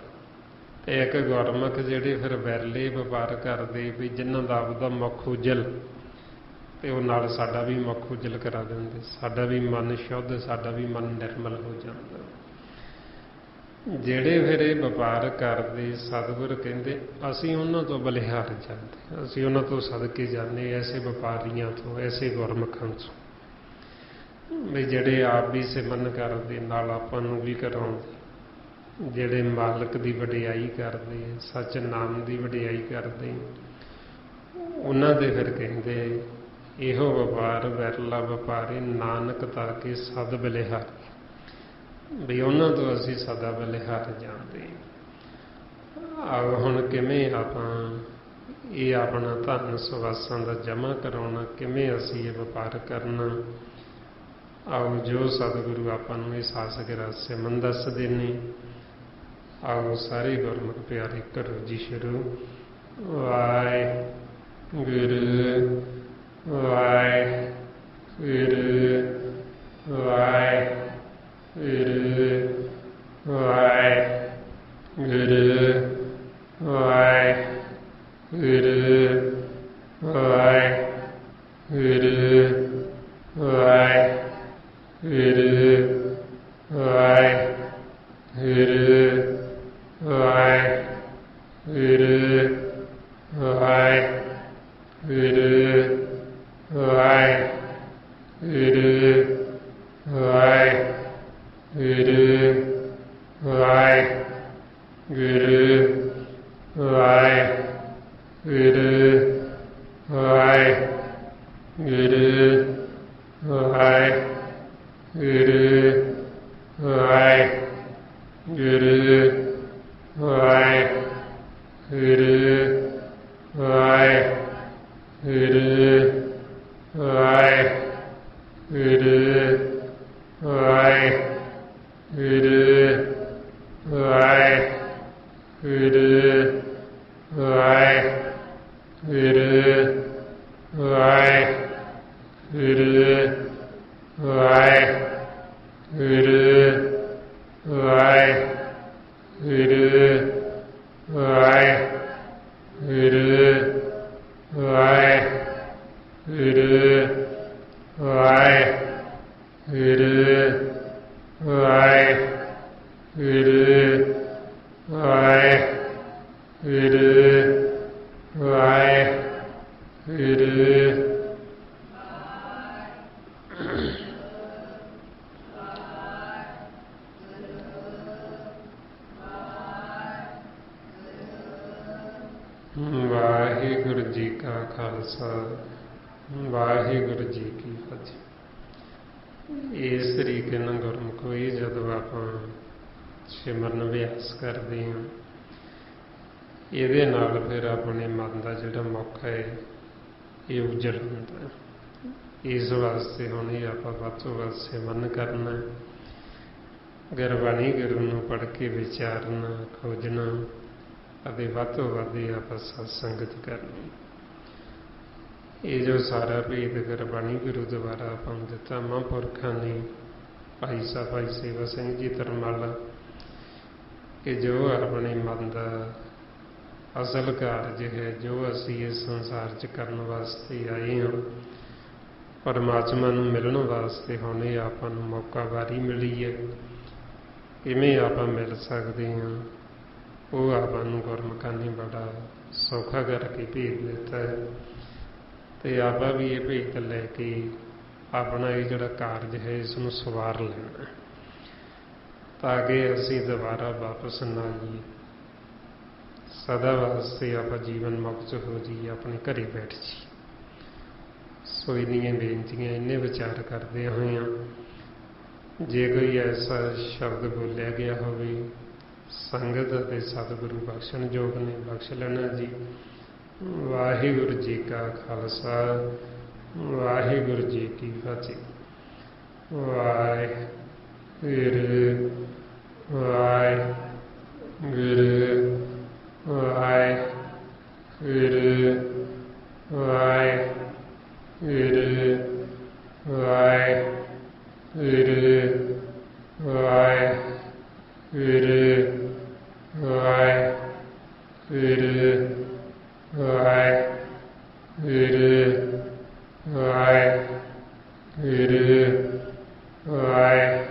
ਤੇ ਇੱਕ ਗੁਰਮੁਖ ਜਿਹੜੇ ਫਿਰ ਵਿਰਲੇ ਵਪਾਰ ਕਰਦੇ, ਵੀ ਜਿਨ੍ਹਾਂ ਦਾ ਆਪਦਾ ਮੁੱਖ ਉਜਲ, ਤੇ ਉਹ ਨਾਲ ਸਾਡਾ ਵੀ ਮੁੱਖ ਉਜਲ ਕਰਾ ਦਿੰਦੇ, ਸਾਡਾ ਵੀ ਮਨ ਸ਼ੁੱਧ, ਸਾਡਾ ਵੀ ਮਨ ਨਿਰਮਲ ਹੋ ਜਾਂਦਾ। ਜਿਹੜੇ ਫਿਰ ਇਹ ਵਪਾਰ ਕਰਦੇ, ਸਤਿਗੁਰ ਕਹਿੰਦੇ ਅਸੀਂ ਉਹਨਾਂ ਤੋਂ ਬਲਿਹਾਰ ਜਾਂਦੇ, ਅਸੀਂ ਉਹਨਾਂ ਤੋਂ ਸਦਕੇ ਜਾਂਦੇ, ਐਸੇ ਵਪਾਰੀਆਂ ਤੋਂ, ਐਸੇ ਗੁਰਮੁਖਾਂ ਤੋਂ, ਵੀ ਜਿਹੜੇ ਆਪ ਵੀ ਸਿਮਰਨ ਕਰਦੇ, ਨਾਲ ਆਪਾਂ ਨੂੰ ਵੀ ਕਰਾਉਂਦੇ, ਜਿਹੜੇ ਮਾਲਕ ਦੀ ਵਡਿਆਈ ਕਰਦੇ, ਸੱਚ ਨਾਮ ਦੀ ਵਡਿਆਈ ਕਰਦੇ, ਉਹਨਾਂ ਦੇ ਫਿਰ ਕਹਿੰਦੇ ਇਹੋ ਵਪਾਰ ਵਿਰਲਾ ਵਪਾਰੀ, ਨਾਨਕ ਤਾਕੇ ਸਦ ਬਲਿਹਾਰੀ। ਵੀ ਉਹਨਾਂ ਤੋਂ ਅਸੀਂ ਸਦਾ ਬਲਿਹਾਰ ਜਾਂਦੇ। ਆਓ ਹੁਣ ਕਿਵੇਂ ਆਪਾਂ ਇਹ ਆਪਣਾ ਧਨ ਸਵਾਸਾਂ ਦਾ ਜਮ੍ਹਾਂ ਕਰਾਉਣਾ, ਕਿਵੇਂ ਅਸੀਂ ਇਹ ਵਪਾਰ ਕਰਨਾ। ਆਓ ਜੋ ਸਤਿਗੁਰੂ ਆਪਾਂ ਨੂੰ ਇਹ ਸਾਸਕ ਰਹੱਸਮਨ ਦੱਸਦੇ ਨੇ, ਆਓ ਸਾਰੇ ਗੁਰਮੁਖ ਪਿਆਰੇ ਕਰੋ ਜੀ ਸ਼ੁਰੂ। ਵਾਹਿਗੁਰੂ ਵਾਹਿਗੁਰੂ ਵਾਹਿਗੁਰੂ ਵਾਹਿਗੁਰੂ ਵਾਹਿਗੁਰੂ ਵਾਹਿਗੁਰੂ ਵਾਹਿਗੁਰੂ ਵਾਹਿਗੁਰੂ ਵਾਹਿਗੁਰੂ ਜੀ ਕਾ ਖਾਲਸਾ ਵਾਹਿਗੁਰੂ ਜੀ ਕੀ ਫਤਿਹ। ਇਸ ਤਰੀਕੇ ਨਾਲ ਗੁਰਮੁਖ ਹੋਈ ਜਦੋਂ ਆਪਾਂ ਸਿਮਰਨ ਅਭਿਆਸ ਕਰਦੇ ਹਾਂ, ਇਹਦੇ ਨਾਲ ਫਿਰ ਆਪਣੇ ਮਨ ਦਾ ਜਿਹੜਾ ਮੌਕਾ ਹੈ ਇਹ ਉਜੜ ਹੁੰਦਾ। ਇਸ ਵਾਸਤੇ ਹੁਣ ਇਹ ਆਪਾਂ ਵੱਧ ਤੋਂ ਵੱਧ ਸਿਮਰਨ ਕਰਨਾ, ਗੁਰਬਾਣੀ ਗੁਰੂ ਨੂੰ ਪੜ੍ਹ ਕੇ ਵਿਚਾਰਨਾ, ਖੋਜਣਾ ਅਤੇ ਵੱਧ ਤੋਂ ਵੱਧ ਆਪਾਂ ਸਤ ਸੰਗਤ ਕਰਨੀ। ਇਹ ਜੋ ਸਾਰਾ ਭੇਦ ਗੁਰਬਾਣੀ ਗੁਰੂ ਦੁਆਰਾ ਆਪਾਂ ਨੂੰ ਦਿੱਤਾ ਮਹਾਂਪੁਰਖਾਂ ਨੇ, ਭਾਈ ਸਾਹਿਬ ਭਾਈ ਸੇਵਾ ਸਿੰਘ ਜੀ ਧਰਮਾਲਾ, ਕਿ ਜੋ ਆਪਣੇ ਮਨ ਦਾ ਅਸਲ ਕਾਰਜ ਹੈ, ਜੋ ਅਸੀਂ ਇਸ ਸੰਸਾਰ 'ਚ ਕਰਨ ਵਾਸਤੇ ਆਏ ਹਾਂ, ਪਰਮਾਤਮਾ ਨੂੰ ਮਿਲਣ ਵਾਸਤੇ ਹੁਣ ਇਹ ਆਪਾਂ ਨੂੰ ਮੌਕਾ ਵਾਰੀ ਮਿਲੀ ਹੈ। ਕਿਵੇਂ ਆਪਾਂ ਮਿਲ ਸਕਦੇ ਹਾਂ, ਉਹ ਆਪਾਂ ਨੂੰ ਗੁਰਮੁਖਾਂ ਨੇ ਬੜਾ ਸੌਖਾ ਕਰਕੇ ਭੇਜ ਦਿੱਤਾ ਹੈ। ਅਤੇ ਆਪਾਂ ਵੀ ਇਹ ਭੇਤ ਲੈ ਕੇ ਆਪਣਾ ਇਹ ਜਿਹੜਾ ਕਾਰਜ ਹੈ ਇਸ ਨੂੰ ਸਵਾਰ ਲੈਣਾ, ਤਾਂ ਕਿ ਅਸੀਂ ਦੁਬਾਰਾ ਵਾਪਸ ਨਾ ਆਈਏ, ਸਦਾ ਵਾਸਤੇ ਆਪਾਂ ਜੀਵਨ ਮੁਕਤ ਹੋ ਜਾਈਏ, ਆਪਣੇ ਘਰੇ ਬੈਠ ਜਾਈਏ। ਸੋ ਇੰਨੀਆਂ ਬੇਨਤੀਆਂ, ਇੰਨੇ ਵਿਚਾਰ ਕਰਦੇ ਹੋਇਆਂ ਜੇ ਕੋਈ ਐਸਾ ਸ਼ਬਦ ਬੋਲਿਆ ਗਿਆ ਹੋਵੇ ਸੰਗਤ ਅਤੇ ਸਤਿਗੁਰੂ ਬਖਸ਼ਣ ਯੋਗ ਨੇ, ਬਖਸ਼ ਲੈਣਾ ਜੀ। ਵਾਹਿਗੁਰੂ ਜੀ ਕਾ ਖਾਲਸਾ ਵਾਹਿਗੁਰੂ ਜੀ ਕੀ ਫਤਿਹ। ਵਾਹਿਗੁਰੂ ਵਾਹਿਗੁਰੂ ਵਾਹਿਗੁਰੂ ਵਾਹਿਗੁਰੂ ਵਾਹਿਗੁਰੂ ਵਾਹਿਗੁਰੂ ਵਾਹਿਗੁਰੂ ਵਾਹਿਗੁਰੂ ਵਾਹਿਗੁਰੂ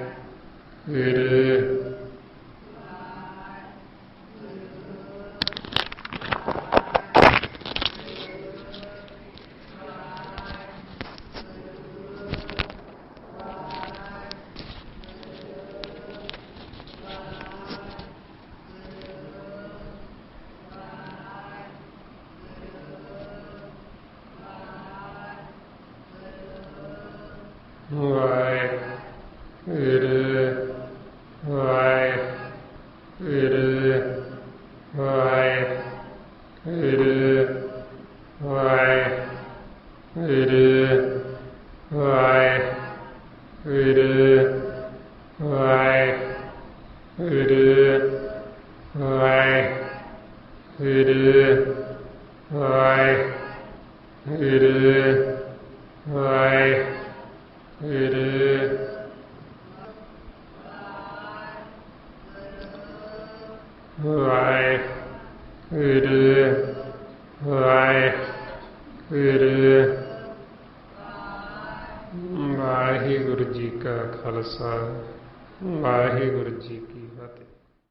ਵਾਹਿਗੁਰੂ। ਵਾਹਿਗੁਰੂ ਜੀ ਕਾ ਖਾਲਸਾ ਵਾਹਿਗੁਰੂ ਜੀ ਕੀ ਫਤਿਹ।